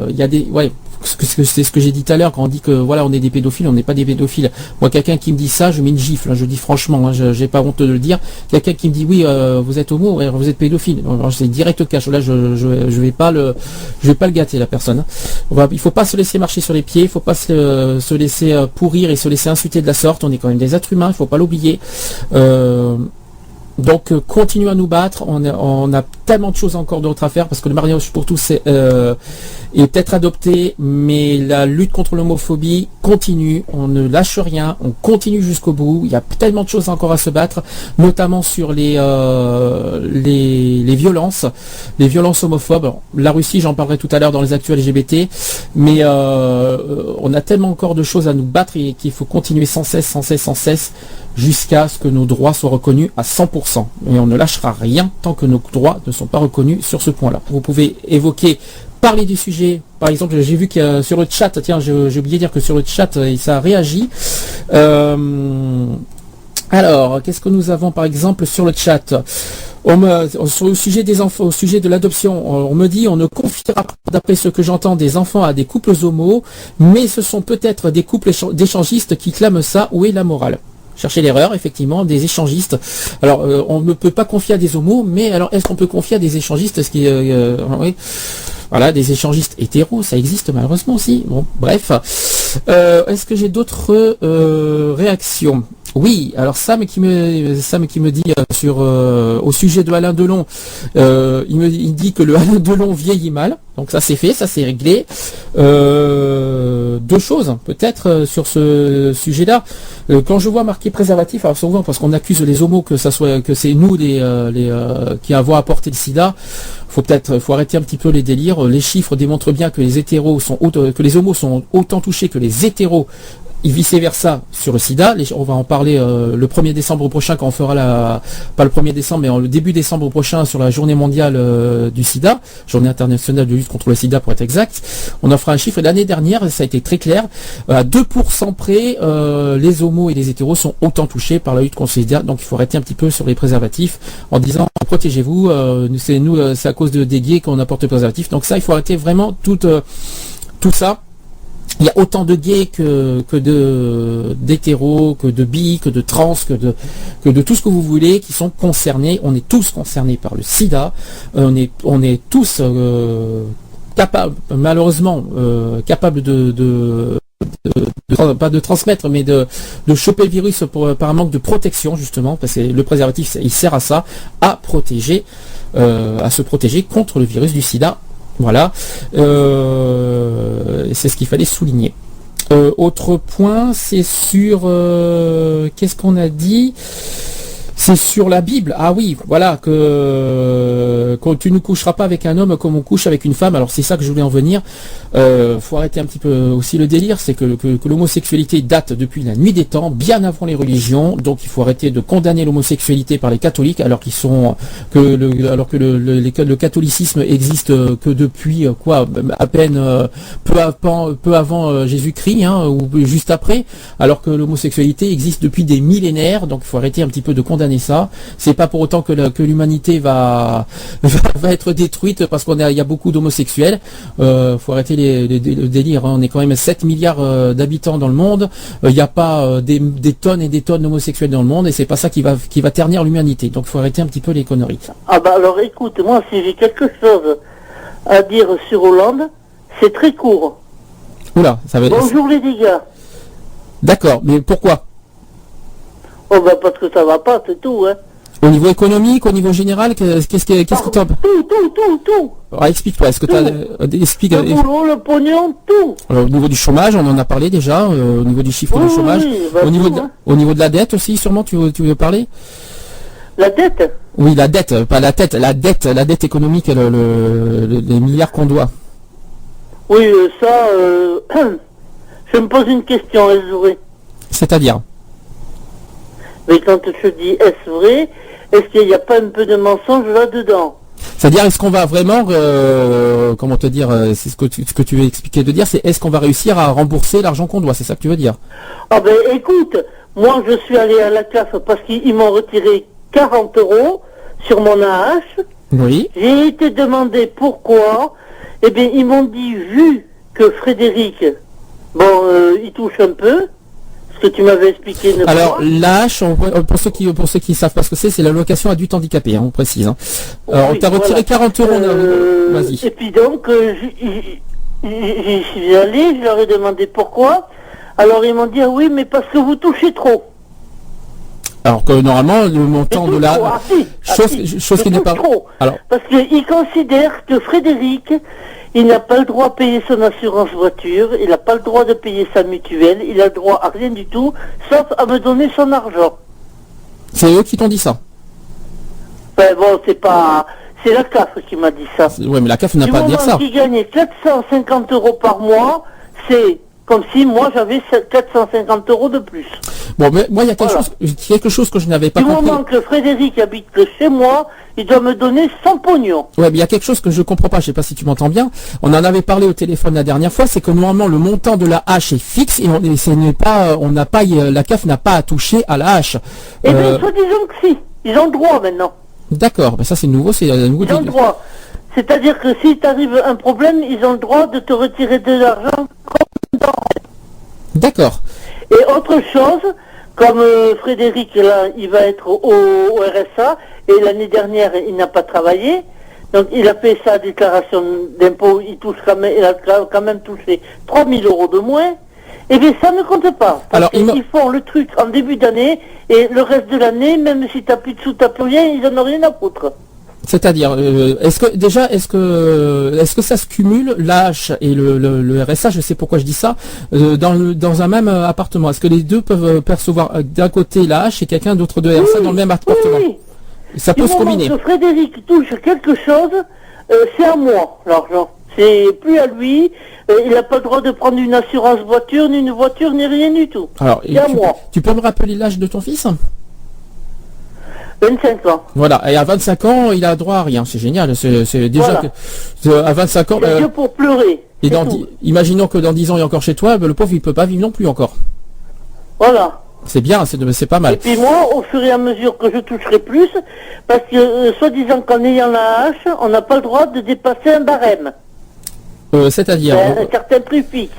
il y a des, c'est ce que j'ai dit tout à l'heure quand on dit que voilà on est des pédophiles, on n'est pas des pédophiles. Moi quelqu'un qui me dit ça, je mets une gifle, je dis franchement, j'ai pas honte de le dire. Quelqu'un qui me dit oui vous êtes homo, vous êtes pédophile, c'est direct cash. Là je vais pas le gâter la personne. Il faut pas se laisser marcher sur les pieds, il faut pas se laisser pourrir et se laisser insulter de la sorte. On est quand même des êtres humains, il faut pas l'oublier. Donc continue à nous battre, on a tellement de choses encore d'autres à faire, parce que le mariage pour tous est peut-être adopté, mais la lutte contre l'homophobie continue, on ne lâche rien, on continue jusqu'au bout. Il y a tellement de choses encore à se battre, notamment sur les violences homophobes. La Russie, j'en parlerai tout à l'heure dans les actus LGBT, mais on a tellement encore de choses à nous battre et qu'il faut continuer sans cesse jusqu'à ce que nos droits soient reconnus à 100%. Et on ne lâchera rien tant que nos droits ne sont pas reconnus sur ce point-là. Vous pouvez parler du sujet. Par exemple, j'ai vu que sur le chat, tiens, j'ai oublié de dire que sur le chat, ça a réagi. Alors, qu'est-ce que nous avons par exemple sur le chat? Sur le sujet des enfants, au sujet de l'adoption, on me dit on ne confiera pas, d'après ce que j'entends, des enfants à des couples homos, mais ce sont peut-être des couples d'échangistes qui clament ça. Où est la morale? cherchez l'erreur, effectivement, des échangistes. Alors, on ne peut pas confier à des homos, mais alors, est-ce qu'on peut confier à des échangistes, ce qui, oui. Voilà, des échangistes hétéros, ça existe malheureusement aussi. Bon, bref. Est-ce que j'ai d'autres réactions? Oui, alors Sam qui me dit sur au sujet de Alain Delon, il dit que le Alain Delon vieillit mal. Donc ça c'est fait, ça c'est réglé. Deux choses peut-être sur ce sujet-là. Quand je vois marqué préservatif, alors souvent parce qu'on accuse les homos que c'est nous qui avons apporté le sida. Faut arrêter un petit peu les délires. Les chiffres démontrent bien que les hétéros que les homos sont autant touchés que les hétéros. Et vice-versa sur le sida. On va en parler le 1er décembre prochain quand on fera pas le 1er décembre, mais le début décembre prochain sur la journée mondiale du sida, journée internationale de lutte contre le sida pour être exact. On en fera un chiffre. L'année dernière, ça a été très clair. À 2% près, les homos et les hétéros sont autant touchés par la lutte contre le sida. Donc il faut arrêter un petit peu sur les préservatifs en disant protégez-vous, c'est à cause des gays qu'on apporte le préservatif. Donc ça, il faut arrêter vraiment tout ça. Il y a autant de gays que d'hétéros, que de bi, que de trans, que de tout ce que vous voulez qui sont concernés. On est tous concernés par le sida. On est tous capables, malheureusement, capables pas de transmettre, mais de choper le virus par un manque de protection, justement, parce que le préservatif, il sert à ça, à protéger, à se protéger contre le virus du sida. Voilà, c'est ce qu'il fallait souligner. Autre point, c'est sur qu'est-ce qu'on a dit? C'est sur la Bible. Ah oui, voilà, que tu ne coucheras pas avec un homme comme on couche avec une femme. Alors c'est ça que je voulais en venir. Faut arrêter un petit peu aussi le délire, c'est que l'homosexualité date depuis la nuit des temps, bien avant les religions. Donc il faut arrêter de condamner l'homosexualité par les catholiques, alors que le catholicisme existe que depuis à peine peu avant Jésus-Christ, ou juste après, alors que l'homosexualité existe depuis des millénaires. Donc il faut arrêter un petit peu de condamner ça. C'est pas pour autant que l'humanité va être détruite parce il y a beaucoup d'homosexuels. Faut arrêter le délire. On est quand même 7 milliards d'habitants dans le monde. Il n'y a pas des tonnes et des tonnes d'homosexuels dans le monde et c'est pas ça qui va ternir l'humanité. Donc faut arrêter un petit peu les conneries. Ah bah alors écoute, moi si j'ai quelque chose à dire sur Hollande, c'est très court. Oula, ça veut dire... Bonjour les dégâts. D'accord, mais pourquoi? Oh bah parce que ça va pas, c'est tout, hein. Au niveau économique, au niveau général, qu'est-ce que t'as... Tout. Alors, explique-toi, est-ce que t'as... Explique... Le boulot, le pognon, tout. Alors, au niveau du chômage, on en a parlé déjà, au niveau du chiffre du chômage. Oui, bah au niveau de la dette aussi, sûrement, tu veux parler? La dette? Oui, la dette, pas la tête, la dette économique, les milliards qu'on doit. Oui, ça, je me pose une question, est-ce vrai? C'est-à-dire? Mais quand je dis est-ce vrai, est-ce qu'il n'y a pas un peu de mensonge là-dedans? C'est-à-dire, est-ce qu'on va vraiment, comment te dire, c'est ce que tu veux expliquer de dire, c'est est-ce qu'on va réussir à rembourser l'argent qu'on doit, c'est ça que tu veux dire? Ah ben écoute, moi je suis allé à la CAF parce qu'ils m'ont retiré 40 € sur mon AH. Oui. J'ai été demandé pourquoi. Eh bien, ils m'ont dit, vu que Frédéric, il touche un peu, ce que tu m'avais expliqué. Alors, l'AH, pour ceux qui savent pas ce que c'est l'allocation adulte handicapé, on précise. Alors, on t'a retiré 40 €. Vas-y. Et puis donc, j'y suis allé, je leur ai demandé pourquoi. Alors, ils m'ont dit, ah oui, mais parce que vous touchez trop. Alors que normalement, le montant de la... chose qui n'est pas... Trop. Alors... Parce qu'ils considèrent que Frédéric, il n'a pas le droit de payer son assurance voiture, il n'a pas le droit de payer sa mutuelle, il a le droit à rien du tout, sauf à me donner son argent. C'est eux qui t'ont dit ça? Ben bon, c'est pas... C'est la CAF qui m'a dit ça. Oui, mais la CAF n'a pas à dire ça. Du moment qu'il gagnait 450 € par mois, c'est... comme si moi j'avais 450 € de plus. Bon, mais moi il y a quelque chose que je n'avais pas compris. Du moment que Frédéric habite que chez moi, il doit me donner 100 pognon. Ouais, mais il y a quelque chose que je comprends pas, je sais pas si tu m'entends bien. On en avait parlé au téléphone la dernière fois, c'est que normalement le montant de la hache est fixe et la CAF n'a pas à toucher à la hache. Eh bien, soi-disant que si, ils ont le droit maintenant. D'accord, ben ça c'est nouveau, c'est nouveau. Ils ont le droit. C'est-à-dire que si t'arrive un problème, ils ont le droit de te retirer de l'argent comme dans... D'accord. Et autre chose, comme Frédéric, là, il va être au RSA, et l'année dernière, il n'a pas travaillé, donc il a fait sa déclaration d'impôt, il a quand même touché 3 000 euros de moins, et bien ça ne compte pas. Parce qu'ils font le truc en début d'année, et le reste de l'année, même si t'as plus de sous, t'as plus rien, ils n'en ont rien à foutre. C'est-à-dire, est-ce que ça se cumule, l'AH et le RSA, je sais pourquoi je dis ça, dans un même appartement? Est-ce que les deux peuvent percevoir d'un côté l'AH et quelqu'un d'autre de RSA dans le même appartement? Oui. Ça peut se combiner. Que Frédéric touche quelque chose, c'est à moi, l'argent. C'est plus à lui, il n'a pas le droit de prendre une assurance voiture, ni une voiture, ni rien du tout. Alors, c'est à moi. Tu peux me rappeler l'âge de ton fils? 25 ans. Voilà, et à 25 ans, il a droit à rien, c'est génial, c'est déjà à 25 ans... C'est pour pleurer. Et imaginons que dans 10 ans, il est encore chez toi, le pauvre, il peut pas vivre non plus encore. Voilà. C'est bien, c'est pas mal. Et puis moi, au fur et à mesure que je toucherai plus, parce que, soi-disant qu'en ayant la hache, on n'a pas le droit de dépasser un barème. C'est-à-dire... un certain prix fixe.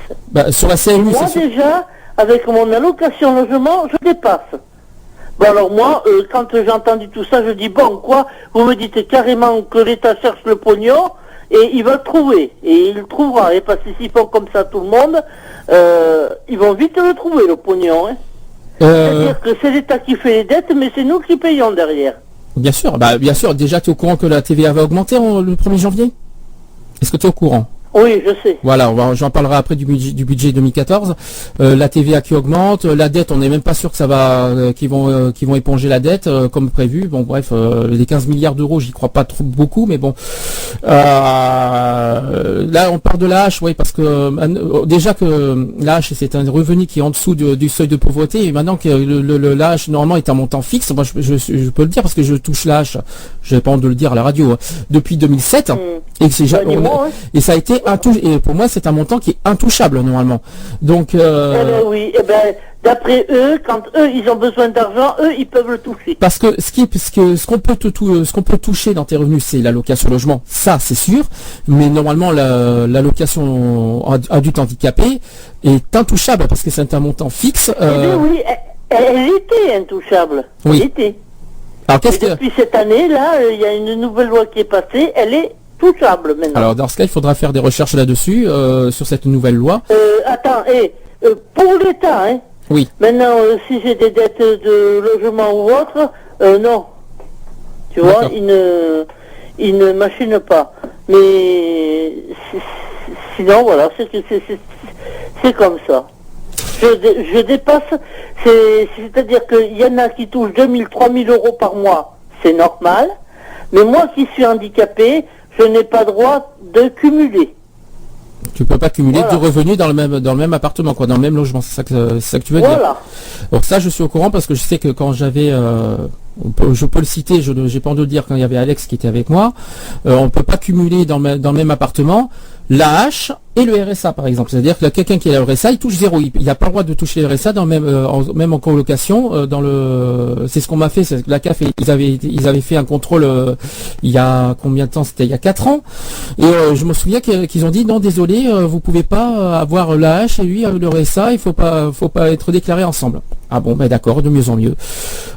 Sur la CMU, moi, déjà, avec mon allocation logement, je dépasse. Bon alors moi, quand j'ai entendu tout ça, je dis bon quoi, vous me dites carrément que l'État cherche le pognon et il va le trouver. Et il le trouvera, et parce que s'ils font comme ça tout le monde, ils vont vite le trouver le pognon. Hein. C'est-à-dire que c'est l'État qui fait les dettes, mais c'est nous qui payons derrière. Bien sûr, bien sûr, déjà tu es au courant que la TVA va augmenter le 1er janvier? Est-ce que tu es au courant? Oui, je sais. Voilà, j'en parlerai après du budget 2014. La TVA qui augmente, la dette, on n'est même pas sûr que ça va, qu'ils vont éponger la dette comme prévu. Bon, bref, les 15 milliards d'euros, j'y crois pas trop beaucoup, mais bon. Là, on part de l'AH, oui, parce que déjà que l'AH c'est un revenu qui est en dessous du seuil de pauvreté, et maintenant que l'AH normalement est un montant fixe, moi je peux le dire parce que je touche l'AH, je n'ai pas honte de le dire à la radio, depuis 2007, et et ça a été et pour moi c'est un montant qui est intouchable normalement. Donc oui, d'après eux, quand eux ils ont besoin d'argent, eux ils peuvent le toucher. Parce que ce qu'on peut toucher dans tes revenus, c'est l'allocation logement, ça c'est sûr, mais normalement l'allocation adulte handicapé est intouchable parce que c'est un montant fixe. Oui, elle était intouchable. Oui. Elle était. Alors depuis cette année là, il y a une nouvelle loi qui est passée, elle est touchable maintenant. Alors dans ce cas, il faudra faire des recherches là-dessus, sur cette nouvelle loi. Attends, pour l'État, hein. Oui. Maintenant, si j'ai des dettes de logement ou autre, non. Tu vois, ils ne machinent pas. Mais sinon, voilà, c'est comme ça. Je dépasse, c'est-à-dire qu'il y en a qui touchent 2000, 3000 euros par mois, c'est normal. Mais moi qui suis handicapé, je n'ai pas droit de cumuler. Tu peux pas cumuler deux revenus dans le même appartement, quoi, dans le même logement, c'est ça que tu veux dire. Alors ça, je suis au courant parce que je sais que quand j'avais, je peux le citer, j'ai pas envie de le dire, quand il y avait Alex qui était avec moi, on peut pas cumuler dans le même appartement l'AH et le RSA par exemple. C'est-à-dire que quelqu'un qui a le RSA, il touche zéro. Il n'a pas le droit de toucher le RSA même en colocation. C'est ce qu'on m'a fait. La CAF, ils avaient fait un contrôle il y a combien de temps? C'était il y a 4 ans. Et je me souviens qu'ils ont dit non, désolé, vous pouvez pas avoir l'AH et lui le RSA. Il faut pas être déclarés ensemble. Ah bon, d'accord, de mieux en mieux.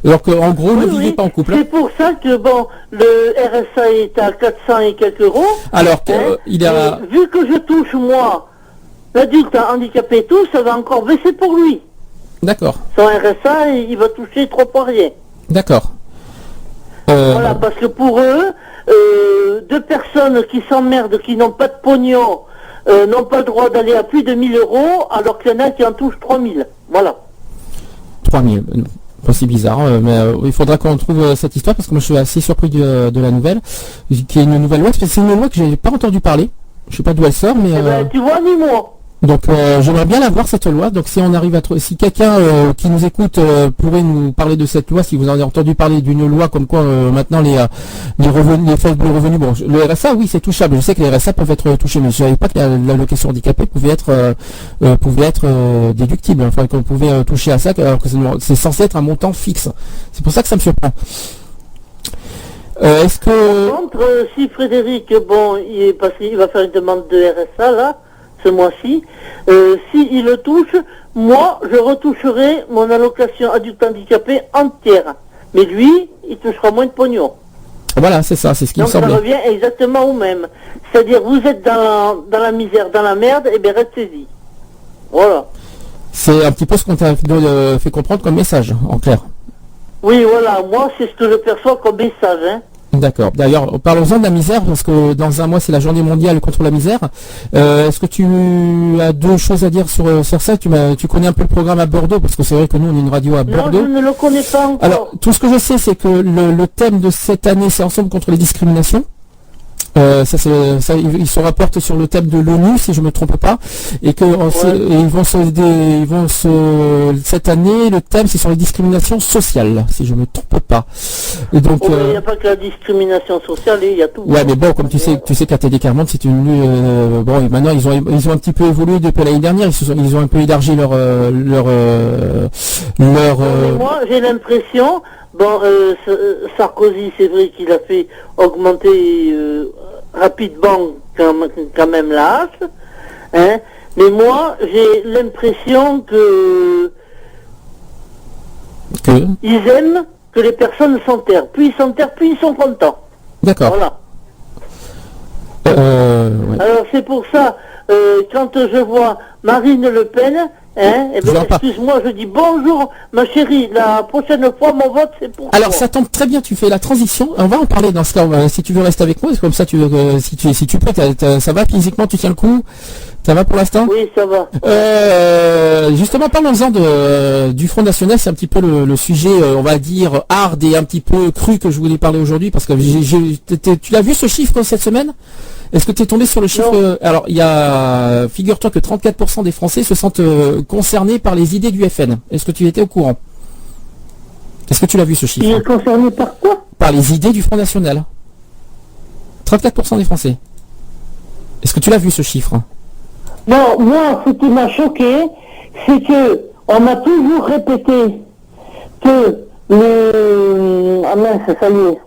Alors qu'en gros, ne vivez pas en couple. C'est pour ça que bon, le RSA est à 400 et quelques euros. Alors il a. Vu que je touche moi, l'adulte handicapé et tout, ça va encore baisser pour lui. D'accord. Son RSA, il va toucher 3 fois rien. D'accord. Voilà, parce que pour eux, 2 personnes qui s'emmerdent, qui n'ont pas de pognon, n'ont pas le droit d'aller à plus de 1000 euros, alors qu'il y en a qui en touchent 3000. Voilà. 3000. C'est bizarre, mais il faudra qu'on trouve cette histoire parce que moi je suis assez surpris de la nouvelle, qui est une nouvelle loi. C'est une loi que j'ai pas entendu parler. Je sais pas d'où elle sort, mais. Tu vois, ni moi. Donc j'aimerais bien la voir cette loi. Donc si on arrive à trouver, si quelqu'un qui nous écoute pourrait nous parler de cette loi, si vous en avez entendu parler d'une loi comme quoi maintenant les revenus, les faibles revenus, bon, le RSA oui c'est touchable. Je sais que les RSA peuvent être touchés, mais je savais pas que l'allocation handicapée pouvait être déductible. Enfin qu'on pouvait toucher à ça, alors que c'est censé être un montant fixe. C'est pour ça que ça me surprend. Est-ce que par contre, si Frédéric, bon, parce qu'il va faire une demande de RSA là. ce mois-ci. S'il le touche, moi, je retoucherai mon allocation adulte handicapé entière. Mais lui, il touchera moins de pognon. Voilà, c'est ça, c'est ce qui me Donc ça semblait. revient exactement au même. C'est-à-dire, vous êtes dans la misère, dans la merde, et bien restez-y. Voilà. C'est un petit peu ce qu'on t'a fait comprendre comme message, en clair. Oui, voilà, moi, c'est ce que je perçois comme message, hein. D'accord. D'ailleurs, parlons-en de la misère, parce que dans un mois, c'est la journée mondiale contre la misère. Est-ce que tu as deux choses à dire sur ça? Tu connais un peu le programme à Bordeaux, parce que c'est vrai que nous, on est une radio à Bordeaux. Non, je ne le connais pas encore. Alors, tout ce que je sais, c'est que le thème de cette année, c'est Ensemble contre les discriminations. Ça, ils se rapportent sur le thème de l'ONU, si je me trompe pas, et que cette année, le thème c'est sur les discriminations sociales, si je me trompe pas. Et donc, il n'y a pas que la discrimination sociale, il y a tout. ouais, mais bon, comme tu sais qu'ATD Carmonde, c'est une bon, et maintenant ils ont un petit peu évolué depuis l'année dernière. Ils ont un peu élargi leur. Moi, j'ai l'impression. Bon, Sarkozy, c'est vrai qu'il a fait augmenter rapidement quand même l'âge, hein, mais moi, j'ai l'impression que ils aiment que les personnes s'enterrent. Plus ils s'enterrent, plus ils sont contents. D'accord. Voilà. Ouais. Alors c'est pour ça, quand je vois Marine Le Pen, hein, eh ben, excuse-moi, je dis bonjour ma chérie, la prochaine fois mon vote c'est pour Alors toi. ça tombe très bien, tu fais la transition. On va en parler dans ce cas. Si tu veux rester avec moi, c'est comme ça. Si tu peux, ça va physiquement, tu tiens le coup. Ça va pour l'instant? Oui, ça va. Justement, parlons-en du Front National. C'est un petit peu le sujet, on va dire, hard et un petit peu cru que je voulais parler aujourd'hui, parce que tu l'as vu ce chiffre cette semaine? Est-ce que tu es tombé sur le chiffre? Alors, figure-toi que 34% des Français se sentent concernés par les idées du FN. Est-ce que tu étais au courant? Est-ce que tu l'as vu ce chiffre? Il est concerné par quoi? Par les idées du Front National. 34% des Français. Est-ce que tu l'as vu ce chiffre? Non, moi, ce qui m'a choqué, c'est que on m'a toujours répété que ah mince, ça y est.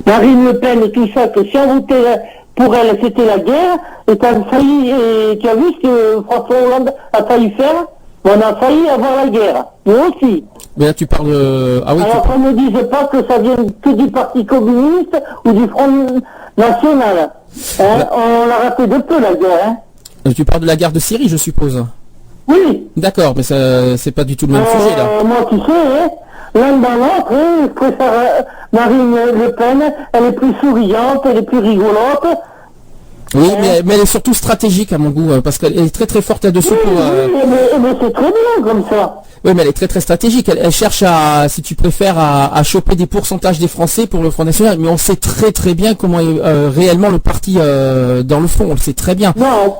Marine Le Pen et tout ça, que si on votait pour elle, c'était la guerre, et tu as vu ce que François Hollande a failli faire? On a failli avoir la guerre, nous aussi. Mais là tu parles de... Ah oui, alors qu'on ne dise pas que ça vient que du Parti communiste ou du Front National. Hein, on l'a raté de peu la guerre. Hein. Tu parles de la guerre de Syrie, je suppose. Oui. D'accord, mais ça, c'est pas du tout le même sujet là. Moi, tu sais, hein, l'un dans l'autre, je préfère Marine Le Pen, elle est plus souriante, elle est plus rigolote. Oui, mais elle est surtout stratégique à mon goût, parce qu'elle est très très forte là-dessus. Mais c'est très bien comme ça. Oui, mais elle est très très stratégique. Elle cherche à, si tu préfères, à choper des pourcentages des Français pour le Front National. Mais on sait très très bien comment est réellement le parti dans le fond. On le sait très bien. Non,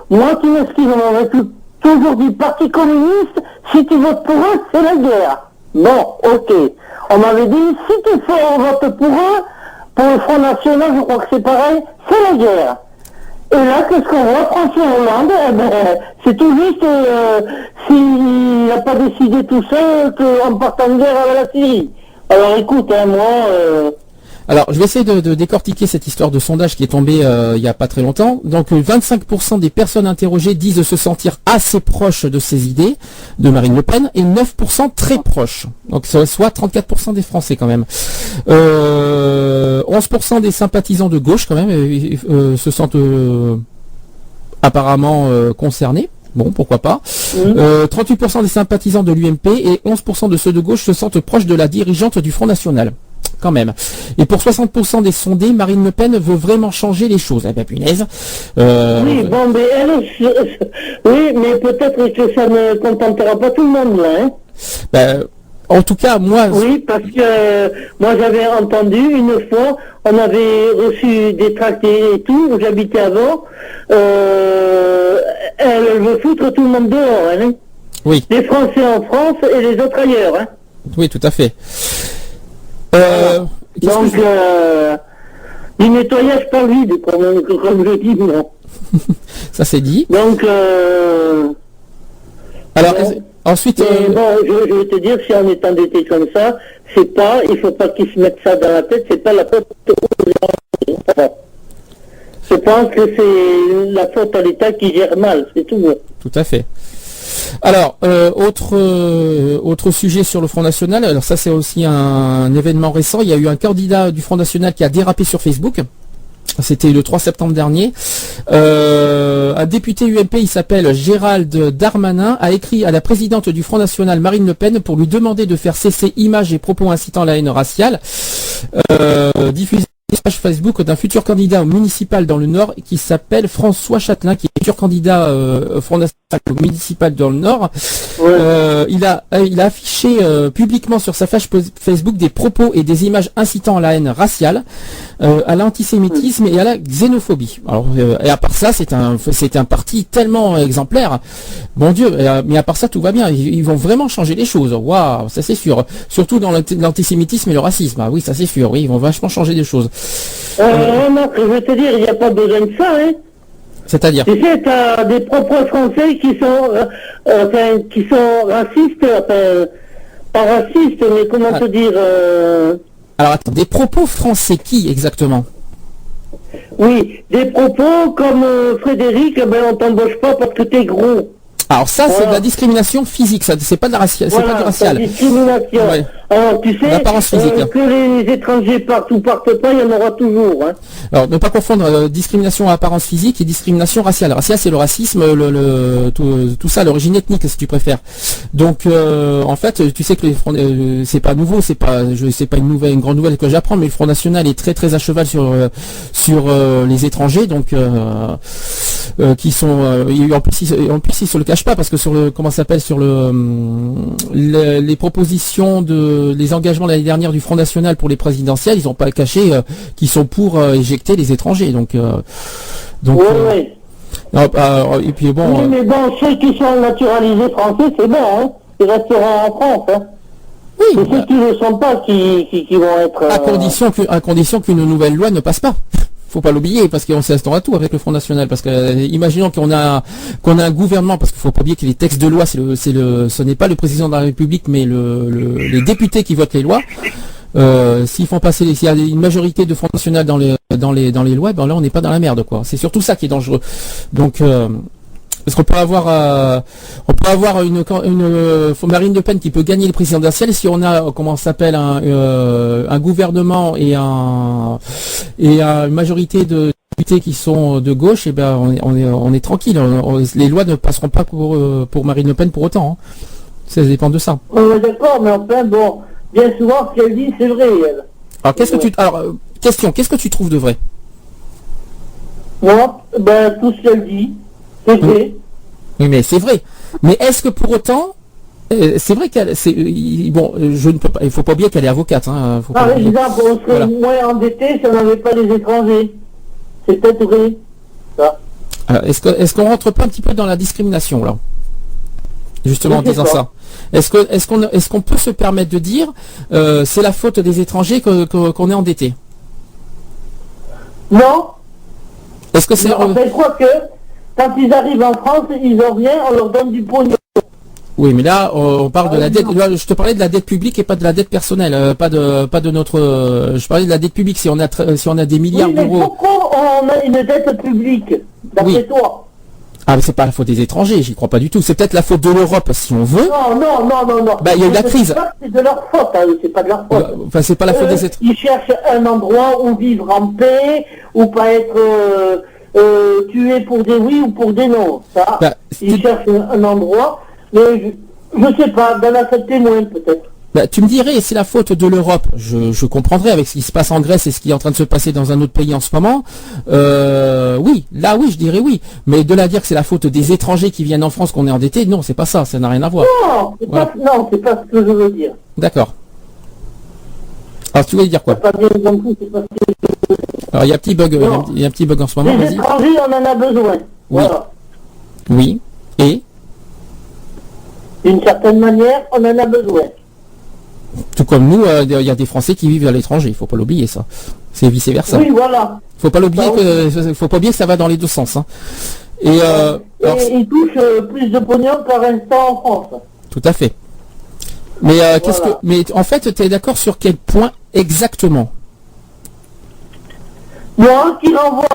moi qui m'excuse, on aurait toujours dit Parti communiste. Si tu votes pour eux, c'est la guerre. Bon, ok. On m'avait dit si tu votes pour eux, pour le Front National, je crois que c'est pareil, c'est la guerre. Et là, qu'est-ce qu'on voit? François Hollande, c'est tout juste s'il n'a pas décidé tout seul qu'on parte en guerre avec la Syrie. Alors écoute, hein, moi... Alors, je vais essayer de décortiquer cette histoire de sondage qui est tombée il n'y a pas très longtemps. Donc, 25% des personnes interrogées disent se sentir assez proches de ces idées de Marine Le Pen et 9% très proches. Donc, soit 34% des Français quand même. 11% des sympathisants de gauche quand même se sentent apparemment concernés. Bon, pourquoi pas. 38% des sympathisants de l'UMP et 11% de ceux de gauche se sentent proches de la dirigeante du Front National. Quand même. Et pour 60% des sondés, Marine Le Pen veut vraiment changer les choses. Eh ben, punaise. Oui, bon, mais oui, mais peut-être que ça ne contentera pas tout le monde, là, hein. Ben, en tout cas, moi... Oui, parce que moi, j'avais entendu une fois, on avait reçu des tracts et tout, où j'habitais avant, elle veut foutre tout le monde dehors, hein. Oui. Les Français en France et les autres ailleurs, hein. Oui, tout à fait. Donc, du nettoyage par vide, comme je dis, non. Ça c'est dit. Donc, alors, ensuite... bon, je vais te dire, si on est endetté comme ça, c'est pas, il faut pas qu'ils se mettent ça dans la tête, c'est pas la faute aux gens. Je pense que c'est la faute à l'État qui gère mal, c'est tout. Tout à fait. Alors, autre sujet sur le Front National, alors ça c'est aussi un événement récent, il y a eu un candidat du Front National qui a dérapé sur Facebook, c'était le 3 septembre dernier, un député UMP, il s'appelle Gérald Darmanin, a écrit à la présidente du Front National Marine Le Pen pour lui demander de faire cesser images et propos incitant la haine raciale, diffusés page Facebook d'un futur candidat municipal dans le Nord qui s'appelle François Châtelain, qui est futur candidat Front National municipal dans le Nord. Il a affiché publiquement sur sa page Facebook des propos et des images incitant à la haine raciale, à l'antisémitisme et à la xénophobie. Alors, et à part ça, c'est un parti tellement exemplaire. Bon Dieu, mais à part ça, tout va bien. Ils vont vraiment changer les choses. Waouh, ça c'est sûr. Surtout dans l'antisémitisme et le racisme. Ah oui, ça c'est sûr. Oui, ils vont vachement changer les choses. Non, je veux te dire, il n'y a pas besoin de ça, hein. C'est-à-dire? Tu sais, tu as des propos français qui sont racistes, pas racistes, mais comment te dire... Alors attends, des propos français qui exactement? Oui, des propos comme Frédéric, on t'embauche pas parce que t'es gros. Alors ça, c'est de la discrimination physique, ça, c'est pas de la raciale, c'est pas du racial. C'est discrimination. Ouais. Alors tu sais, physique. que les étrangers partent ou partent pas, il y en aura toujours. Hein. Alors ne pas confondre discrimination à apparence physique et discrimination raciale. Raciale, c'est le racisme, tout ça, l'origine ethnique, si tu préfères. Donc en fait, tu sais que c'est pas nouveau, c'est pas une grande nouvelle que j'apprends, mais le Front National est très très à cheval sur les étrangers, donc qui sont en plus ils se le cachent pas parce que sur le les propositions les engagements l'année dernière du Front National pour les présidentielles, ils n'ont pas caché qu'ils sont pour éjecter les étrangers. Donc oui. Et puis bon. Oui, mais bon, ceux qui sont naturalisés français, c'est bon, hein. Ils resteront en France, hein. Oui. C'est ceux qui ne sont pas qui vont être. À condition qu'une nouvelle loi ne passe pas. Faut pas l'oublier parce qu'on s'instaure à tout avec le Front National parce que imaginons qu'on a un gouvernement, parce qu'il faut pas oublier que les textes de loi ce n'est pas le président de la République mais les députés qui votent les lois. S'il y a une majorité de Front National dans les lois, ben là on n'est pas dans la merde quoi. C'est surtout ça qui est dangereux. Donc parce qu'on peut avoir une Marine Le Pen qui peut gagner les présidentielles si on a comment ça s'appelle un gouvernement et une majorité de députés qui sont de gauche, et ben on est tranquille. Les lois ne passeront pas pour Marine Le Pen pour autant. Hein. Ça dépend de ça. D'accord, mais enfin bon, bien souvent ce qu'elle dit c'est vrai elle. Alors qu'est-ce que tu trouves de vrai? Moi, tout ce qu'elle dit. C'est vrai. Oui, mais c'est vrai. Mais est-ce que pour autant, c'est vrai qu'elle, je ne peux pas. Il faut pas oublier qu'elle est avocate. Hein, par exemple, on serait moins endetté si on n'avait pas les étrangers. C'est peut-être vrai. Ça. Alors, est-ce qu'on rentre pas un petit peu dans la discrimination là? Justement en disant ça. Est-ce qu'on peut se permettre de dire c'est la faute des étrangers qu'on est endetté? Non. Est-ce que c'est? Je crois que quand ils arrivent en France, ils n'ont rien, on leur donne du pognon. Oui, mais là, on parle de la dette. Là, je te parlais de la dette publique et pas de la dette personnelle, pas de notre. Je parlais de la dette publique. Si on a des milliards d'euros. Pourquoi on a une dette publique, d'après toi? Ah, mais c'est pas la faute des étrangers, j'y crois pas du tout. C'est peut-être la faute de l'Europe, si on veut. Non. Bah, il y a eu la crise. C'est de leur faute, hein, c'est pas de leur faute. Enfin, c'est pas la faute des étrangers. Ils cherchent un endroit où vivre en paix, où pas être tué pour des oui ou pour des non. Ça, ils cherchent un endroit, mais je sais pas, dans la fête témoin peut-être. Bah, tu me dirais, c'est la faute de l'Europe. Je comprendrais avec ce qui se passe en Grèce et ce qui est en train de se passer dans un autre pays en ce moment. Oui, je dirais oui. Mais de là à dire que c'est la faute des étrangers qui viennent en France qu'on est endettés, non, c'est pas ça, ça n'a rien à voir. Non, c'est pas ce que je veux dire. D'accord. Alors tu voulais dire quoi? Alors il y a un petit bug, il y a un petit bug en ce moment. Les étrangers, on en a besoin. Oui. Voilà. Oui. Et d'une certaine manière, on en a besoin. Tout comme nous, il y a des Français qui vivent à l'étranger, il faut pas l'oublier ça. C'est vice versa. Oui, voilà. Faut pas l'oublier faut pas oublier que ça va dans les deux sens. Hein. Et ils touchent plus de pognon par instant en France. Tout à fait. Mais mais en fait, tu es d'accord sur quel point exactement? Moi, qui renvoie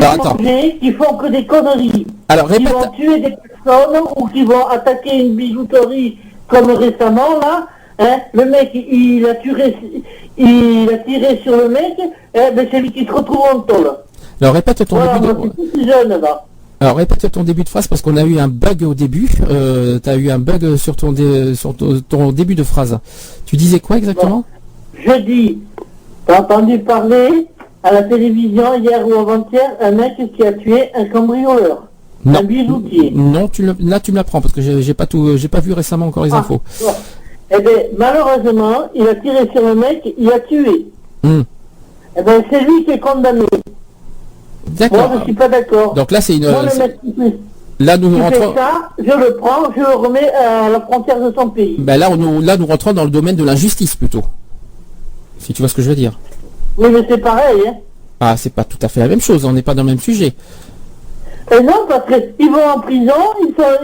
étrangers qui font que des conneries. Alors, qui vont tuer des personnes ou qui vont attaquer une bijouterie comme récemment là. Hein, le mec, il a tiré sur le mec, ben c'est lui qui se retrouve en tôle. Alors répète ton début de... C'est jeune là. Alors répète ton début de phrase parce qu'on a eu un bug au début. Tu as eu un bug sur ton début de phrase. Tu disais quoi exactement? Je dis, t'as entendu parler à la télévision hier ou avant-hier un mec qui a tué un cambrioleur, non. Un bijoutier. Non, là tu me l'apprends parce que j'ai pas vu récemment encore les infos. Ouais. Eh bien, malheureusement, il a tiré sur le mec, il a tué. Eh bien, c'est lui qui est condamné. D'accord. Moi, je suis pas d'accord. Donc là, c'est une... Moi, le mec là, nous qui fait rentrons... ça, je le prends, je le remets à la frontière de son pays. Ben là, nous rentrons dans le domaine de l'injustice, plutôt. Si tu vois ce que je veux dire. Oui, mais c'est pareil, hein. Ah, c'est pas tout à fait la même chose, on n'est pas dans le même sujet. Non, parce qu'ils vont en prison,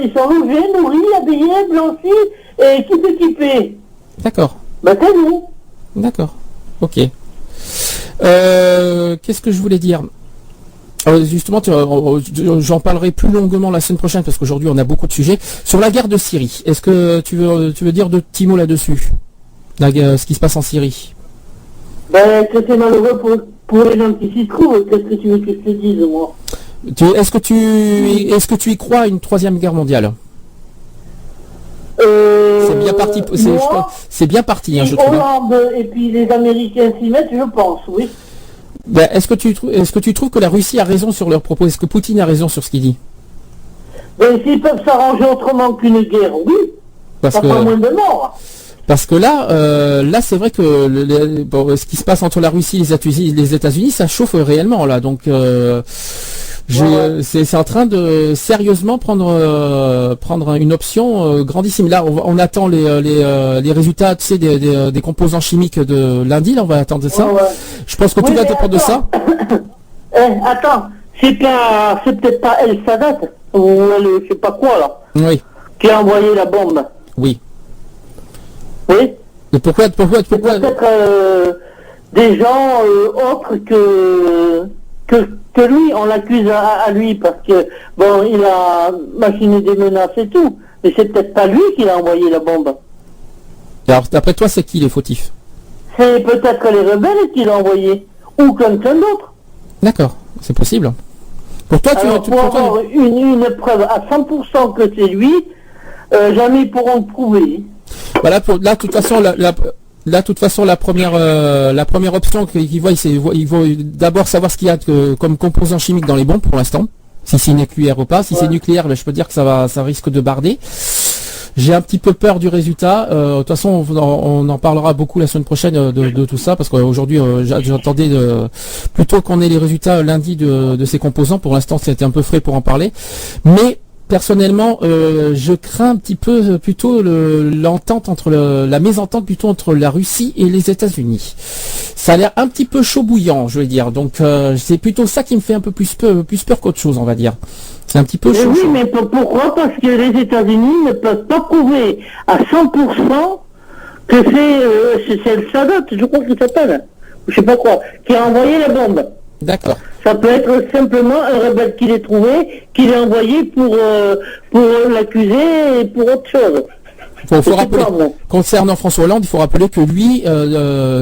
ils sont logés, nourris, habillés, blanchis, et qui s'équiper. D'accord. Bah c'est nous. D'accord. Ok. Qu'est-ce que je voulais dire? Justement, j'en parlerai plus longuement la semaine prochaine parce qu'aujourd'hui on a beaucoup de sujets. Sur la guerre de Syrie, est-ce que tu veux dire de petits mots là-dessus? Ce qui se passe en Syrie? Ben, que c'est malheureux pour les gens qui s'y trouvent. Qu'est-ce que tu veux que je te dise, moi? Est-ce que tu y crois à une troisième guerre mondiale? C'est bien parti. C'est bien parti, hein, je trouve. Hollande et puis les Américains s'y mettent, je pense, oui. Ben, est-ce que tu trouves que la Russie a raison sur leurs propos? Est-ce que Poutine a raison sur ce qu'il dit? Ben, s'ils peuvent s'arranger autrement qu'une guerre, oui. Parce ça fera moins de morts. Parce que là, c'est vrai que ce qui se passe entre la Russie et les États-Unis, ça chauffe réellement là. Donc, c'est en train de sérieusement prendre une option grandissime. Là, on attend les résultats, tu sais, des composants chimiques de lundi. Là, on va attendre ça. Ouais. Je pense que tout va dépendre de ça. Attends, c'est peut-être pas El Sadat ou je sais pas quoi là. Oui. Qui a envoyé la bombe. Oui. Oui. Et pourquoi peut-être des gens autres que lui, on l'accuse à lui parce que bon, il a machiné des menaces et tout, mais c'est peut-être pas lui qui a envoyé la bombe. Alors d'après toi, c'est qui les fautifs? C'est peut-être les rebelles qui l'ont envoyé ou quelqu'un d'autre. D'accord, c'est possible. Pour toi, pour avoir une preuve à 100% que c'est lui, jamais ils pourront le prouver. Voilà, de toute façon, la première option qu'ils voient, ils vont d'abord savoir ce qu'il y a comme composants chimiques dans les bombes pour l'instant. Si c'est nucléaire ou pas. Si c'est nucléaire, je peux dire que ça risque de barder. J'ai un petit peu peur du résultat. De toute façon, on en parlera beaucoup la semaine prochaine de tout ça, parce qu'aujourd'hui, j'attendais plutôt qu'on ait les résultats lundi de ces composants. Pour l'instant, c'était un peu frais pour en parler. Mais personnellement, je crains un petit peu plutôt l'entente la mésentente plutôt entre la Russie et les États-Unis. Ça a l'air un petit peu chaud bouillant, je veux dire. Donc c'est plutôt ça qui me fait un peu plus peur qu'autre chose, on va dire. C'est un petit peu chaud. Oui, mais pourquoi? Parce que les États-Unis ne peuvent pas prouver à 100% que c'est le Sadat, je crois qu'il s'appelle, je sais pas quoi, qui a envoyé la bombe. D'accord. Ça peut être simplement un rebelle qui l'ait trouvé, qui l'a envoyé pour l'accuser et pour autre chose. Faut rappeler, concernant François Hollande, il faut rappeler que lui,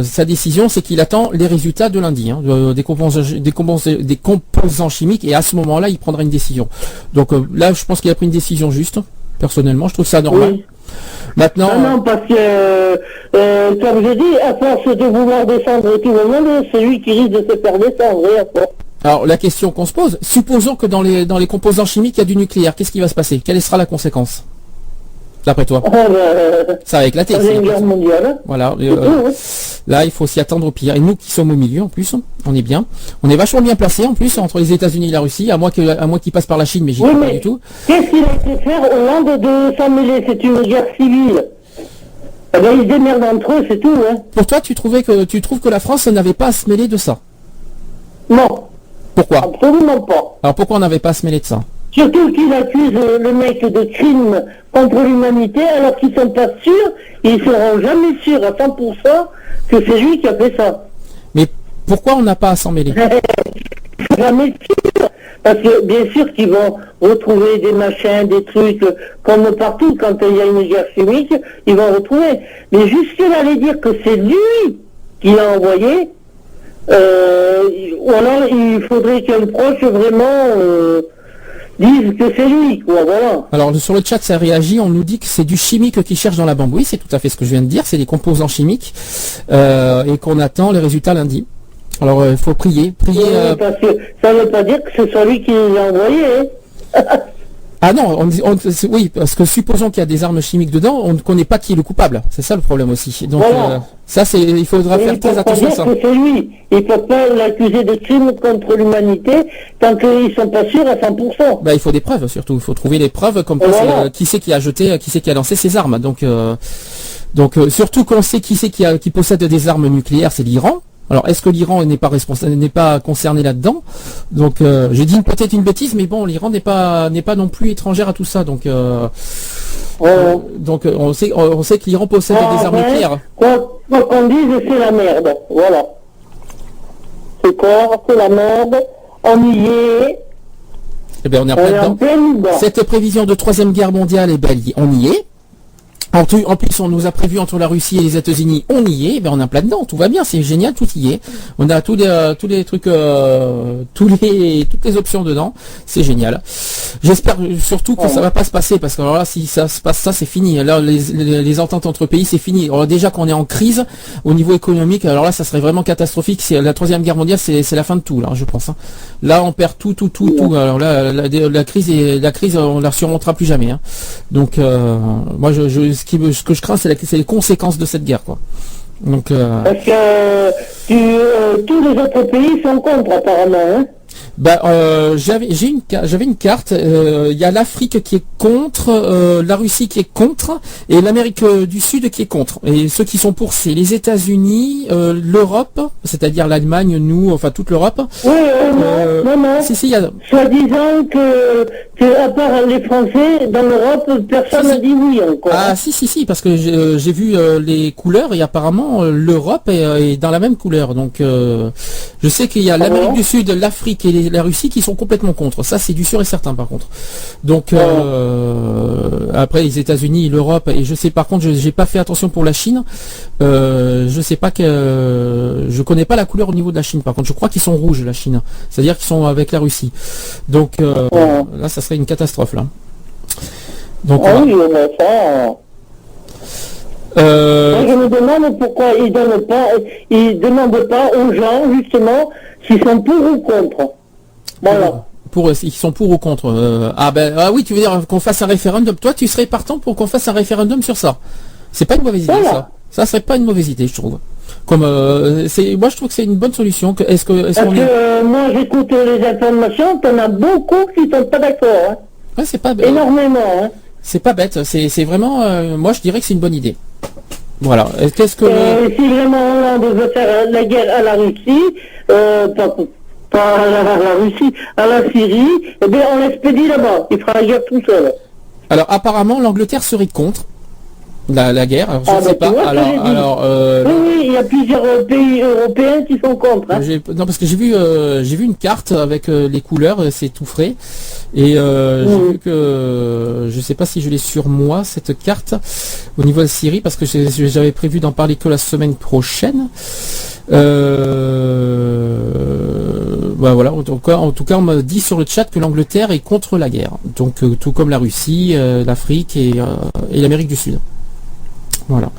sa décision, c'est qu'il attend les résultats de lundi, hein, des composants chimiques, et à ce moment-là, il prendra une décision. Donc là, je pense qu'il a pris une décision juste. Personnellement, je trouve ça normal. Oui. Maintenant. Non, parce que, comme je dis, à force de vouloir descendre tout le monde, c'est lui qui risque de se faire descendre. Alors, la question qu'on se pose, supposons que dans les composants chimiques, il y a du nucléaire. Qu'est-ce qui va se passer? Quelle sera la conséquence? D'après toi? Ça va éclater. C'est une guerre mondiale. Voilà. Là, il faut s'y attendre au pire. Et nous qui sommes au milieu, en plus, on est bien. On est vachement bien placés, en plus, entre les États-Unis et la Russie, à moins qu'ils passent par la Chine, mais j'y crois pas du tout. Qu'est-ce qu'il a été faire Hollande de s'en mêler? C'est une guerre civile. Eh ben, ils se démerdent entre eux, c'est tout, hein. Pour toi, tu trouves que la France n'avait pas à se mêler de ça? Non. Pourquoi? Absolument pas. Alors pourquoi on n'avait pas à se mêler de ça? Surtout qu'il accuse le mec de crime contre l'humanité, alors qu'ils sont pas sûrs, ils seront jamais sûrs à 100% que c'est lui qui a fait ça. Mais pourquoi on n'a pas à s'en mêler? jamais sûr. Parce que bien sûr qu'ils vont retrouver des machins, des trucs, comme partout, quand il y a une guerre chimique, ils vont retrouver. Mais jusque-là, aller dire que c'est lui qui l'a envoyé, ou alors il faudrait qu'un proche vraiment dise que c'est lui, quoi, voilà. Alors sur le chat ça réagit, on nous dit que c'est du chimique qu'ils cherchent dans la bombe. Oui, c'est tout à fait ce que je viens de dire, c'est des composants chimiques et qu'on attend les résultats lundi. Alors il faut prier. Oui, parce que ça ne veut pas dire que ce soit lui qui l'a envoyé. Hein. Ah non, oui, parce que supposons qu'il y a des armes chimiques dedans, on ne connaît pas qui est le coupable. C'est ça le problème aussi. Donc voilà. ça, il faudra faire très attention à ça. Que c'est lui. Il ne peut pas l'accuser de crime contre l'humanité tant qu'ils ne sont pas sûrs à 100%. Bah, il faut des preuves surtout. Il faut trouver des preuves comme qui c'est qui a jeté, qui c'est qui a lancé ces armes. Donc surtout qu'on sait qui possède des armes nucléaires, c'est l'Iran. Alors, est-ce que l'Iran n'est pas concerné là-dedans? Donc, je dis peut-être une bêtise, mais bon, l'Iran n'est pas non plus étrangère à tout ça. Donc, on sait que l'Iran possède des armes nucléaires. Quoi qu'on dise, c'est la merde. Voilà. C'est quoi? C'est la merde. On y est. Eh bien, on est en plein dedans. Cette prévision de troisième guerre mondiale, eh ben, on y est. En plus, on nous a prévu entre la Russie et les États-Unis, on y est, ben on est en plein dedans, tout va bien, c'est génial, tout y est. On a tous les trucs, toutes les options dedans, c'est génial. J'espère surtout que ça va pas se passer, parce que alors là, si ça se passe, ça c'est fini. Là, les ententes entre pays, c'est fini. Alors déjà qu'on est en crise au niveau économique, alors là, ça serait vraiment catastrophique. C'est la troisième guerre mondiale, c'est la fin de tout, là, je pense. Hein. Là, on perd tout. Alors là, la crise, on la surmontera plus jamais. Hein. Donc, moi, ce que je crains, c'est les conséquences de cette guerre, quoi. Donc, parce que tous les autres pays sont contre, apparemment. Hein. J'avais une carte. Il y a l'Afrique qui est contre, la Russie qui est contre, et l'Amérique du Sud qui est contre. Et ceux qui sont pour, c'est les États-Unis, l'Europe, c'est-à-dire l'Allemagne, nous, enfin toute l'Europe. Oui, non. Si, il y a. Soit disant que à part les Français, dans l'Europe, personne n'a dit oui encore. Ah si, parce que j'ai vu les couleurs et apparemment l'Europe est dans la même couleur. Donc je sais qu'il y a l'Amérique du Sud, l'Afrique et la Russie qui sont complètement contre. Ça, c'est du sûr et certain, par contre. Donc après les États-Unis, l'Europe, et je sais par contre, j'ai pas fait attention pour la Chine. Je sais pas je connais pas la couleur au niveau de la Chine. Par contre, je crois qu'ils sont rouges, la Chine. C'est-à-dire qu'ils sont avec la Russie. Donc là, ça serait une catastrophe là. Donc oui, ça. Je me demande pourquoi ils demandent pas aux gens justement s'ils sont pour ou contre. Voilà. Ils sont pour ou contre. Oui, tu veux dire qu'on fasse un référendum. Toi, tu serais partant pour qu'on fasse un référendum sur ça. C'est pas une mauvaise idée, ça. Ça serait pas une mauvaise idée, je trouve. Moi, je trouve que c'est une bonne solution. Moi, j'écoute les informations. T'en as beaucoup qui sont pas d'accord. Hein. Ouais, c'est pas énormément. Hein. C'est pas bête. C'est vraiment. Moi, je dirais que c'est une bonne idée. Voilà. Si vraiment Hollande veut faire la guerre à la Russie, pas à la Russie, à la Syrie, eh bien on l'expédie là-bas. Il fera la guerre tout seul. Alors apparemment l'Angleterre serait contre la guerre. Alors, je ne sais pas. Oui, il y a plusieurs pays européens qui sont contre. Hein. Non, parce que j'ai vu une carte avec les couleurs, c'est tout frais. Et j'ai vu que je sais pas si je l'ai sur moi cette carte au niveau de la Syrie, parce que j'avais prévu d'en parler que la semaine prochaine. Voilà. En tout cas, on m'a dit sur le chat que l'Angleterre est contre la guerre. Donc tout comme la Russie, l'Afrique et l'Amérique du Sud. Voilà.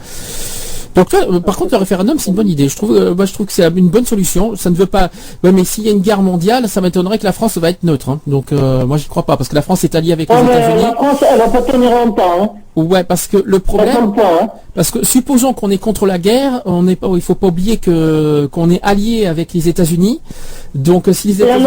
Donc par contre, le référendum, c'est une bonne idée. Je trouve que c'est une bonne solution. Ça ne veut pas. Ouais, mais s'il y a une guerre mondiale, ça m'étonnerait que la France va être neutre. Hein. Donc moi, j'y crois pas, parce que la France est alliée avec les États-Unis. La France, elle va pas tenir longtemps. Hein. Ouais, parce que le problème, parce que supposons qu'on est contre la guerre, il faut pas oublier qu'on est allié avec les États-Unis. Donc si les États-Unis,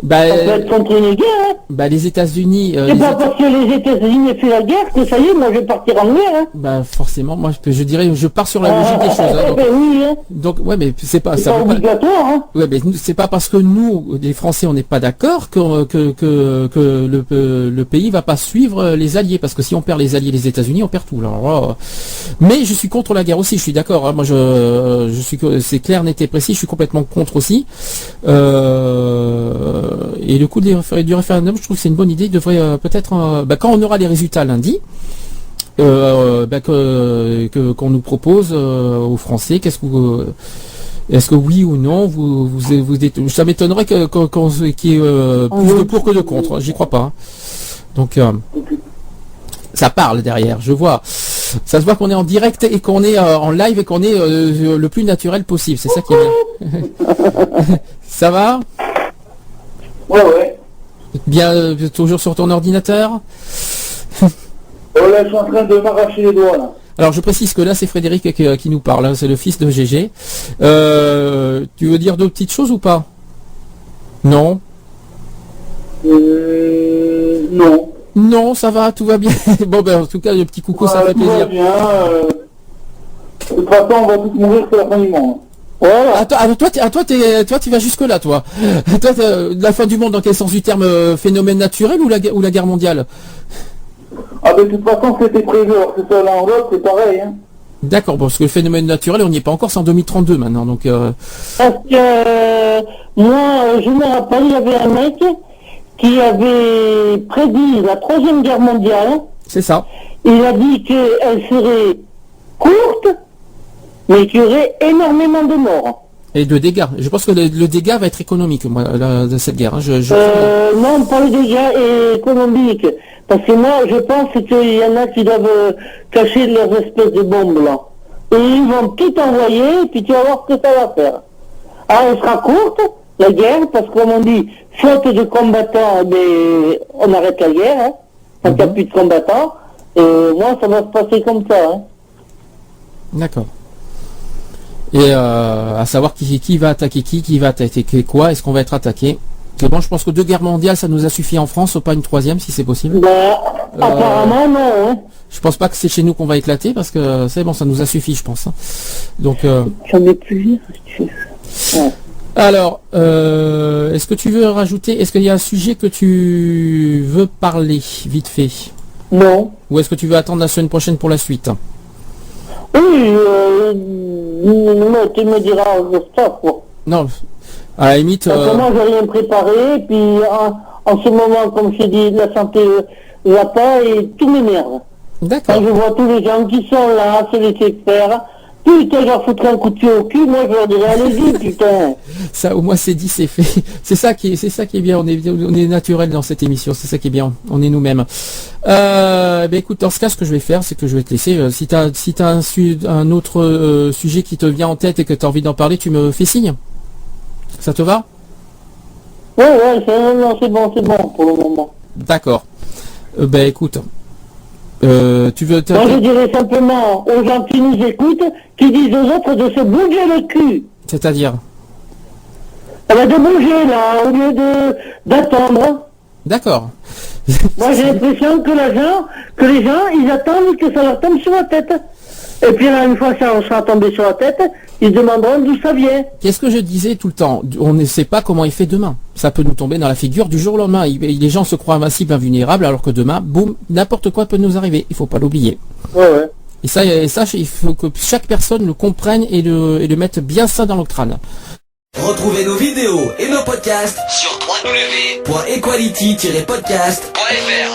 On peut être contre une guerre, hein. Les États-Unis. C'est pas parce que les États-Unis ont fait la guerre que ça y est, moi je vais partir en guerre, hein. Forcément, moi je dirais, je pars sur la logique des choses. Hein, oui, hein. Donc, ouais, mais c'est pas. C'est pas obligatoire, hein. Ouais, mais c'est pas parce que nous, les Français, on n'est pas d'accord que le pays va pas suivre les alliés, parce que si on perd les alliés, les États-Unis, on perd tout. Alors, mais je suis contre la guerre aussi. Je suis d'accord. Hein, moi, je suis, c'est clair, net et précis. Je suis complètement contre aussi. Et le coup du référendum, je trouve que c'est une bonne idée. Il devrait peut-être, quand on aura les résultats lundi, qu'on nous propose aux Français, est-ce que oui ou non, ça m'étonnerait qu'il y ait plus de pour que de contre. J'y crois pas. Hein. Donc ça parle derrière. Je vois. Ça se voit qu'on est en direct et qu'on est en live et qu'on est le plus naturel possible. C'est ça qui est bien. Ça va? Ouais. Bien, toujours sur ton ordinateur? Là, je suis en train de m'arracher les doigts, là. Alors, je précise que là, c'est Frédéric qui nous parle. Hein, c'est le fils de GG. Tu veux dire d'autres petites choses ou pas? Non? Non. Non, ça va, tout va bien. Bon, en tout cas, le petit coucou, ça fait plaisir. Bien, de toute façon, on va tous mourir sur la fin du monde. Voilà. Toi, tu vas jusque là, toi. Toi, la fin du monde, dans quel sens du terme, phénomène naturel ou la guerre mondiale? De toute façon, c'était prévu. Alors que ça, là en l'autre, c'est pareil. Hein. D'accord, parce que le phénomène naturel, on n'y est pas encore, c'est en 2032 maintenant. Donc. Parce que moi, je me rappelle, il y avait un mec qui avait prédit la Troisième Guerre mondiale. C'est ça. Il a dit qu'elle serait courte, mais qu'il y aurait énormément de morts. Et de dégâts. Je pense que le dégât va être économique, moi, de cette guerre. Hein. Non, pas le dégât économique. Parce que moi, je pense qu'il y en a qui doivent cacher leurs espèces de bombes, là. Et ils vont tout envoyer, et puis tu vas voir ce que ça va faire. Alors, elle sera courte, la guerre, parce que, comme on dit, faute de combattants, on arrête la guerre, hein, quand il n'y a plus de combattants. Et moi, ça va se passer comme ça. Hein. D'accord. Et à savoir qui va attaquer qui va attaquer quoi, est-ce qu'on va être attaqué? C'est bon, je pense que 2 guerres mondiales, ça nous a suffi en France, pas une 3e si c'est possible. Apparemment, non. Hein. Je pense pas que c'est chez nous qu'on va éclater, parce que c'est bon, ça nous a suffi, je pense. Hein. Donc. J'en ai plus lire, si tu veux. Ouais. Alors, est-ce que tu veux rajouter, est-ce qu'il y a un sujet que tu veux parler, vite fait? Non. Ou est-ce que tu veux attendre la semaine prochaine pour la suite? Oui, tu me diras ça, quoi. Non, à la limite... Moi, j'ai rien préparé, puis en ce moment, comme je dis, la santé va pas et tout m'énerve. D'accord. Quand je vois tous les gens qui sont là, se laisser faire, putain, je leur foutrais un coup de pied au cul, moi je leur dirais allez-y, putain. Ça, au moins c'est dit, c'est fait. C'est ça qui est bien, on est naturel dans cette émission, c'est ça qui est bien, on est nous-mêmes. Écoute, dans ce cas, ce que je vais faire, c'est que je vais te laisser. Si t'as un autre sujet qui te vient en tête et que tu as envie d'en parler, tu me fais signe. Ça te va? Ouais, c'est bon pour le moment. D'accord. Écoute. Tu veux... Moi je dirais simplement aux gens qui nous écoutent, qui disent aux autres de se bouger le cul. C'est-à-dire? De bouger là, au lieu d'attendre. D'accord. Moi j'ai l'impression que les gens, ils attendent que ça leur tombe sur la tête. Et puis là, une fois ça on sera tombé sur la tête, ils demanderont d'où ça vient. Qu'est-ce que je disais tout le temps? On ne sait pas comment il fait demain. Ça peut nous tomber dans la figure du jour au lendemain. Les gens se croient invincibles, invulnérables, alors que demain, boum, n'importe quoi peut nous arriver. Il faut pas l'oublier. Ouais. Et ça, il faut que chaque personne le comprenne et le mette bien ça dans le crâne. Retrouvez nos vidéos et nos podcasts sur www.equality-podcast.fr.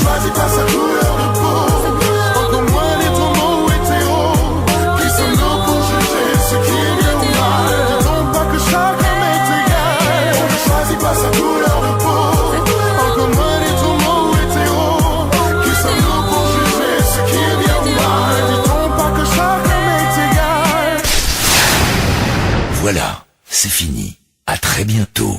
Choisis pas sa couleur de peau, encore moins les tourments ou hétéros. Qui sommes-nous pour juger ce qui est bien ou mal? Disons pas que chaque homme est égal. On ne choisit pas sa couleur de peau, encore moins les tourments ou hétéros. Qui sommes-nous pour juger ce qui est bien ou mal? Disons pas que chaque homme est égal. Voilà, c'est fini. À très bientôt.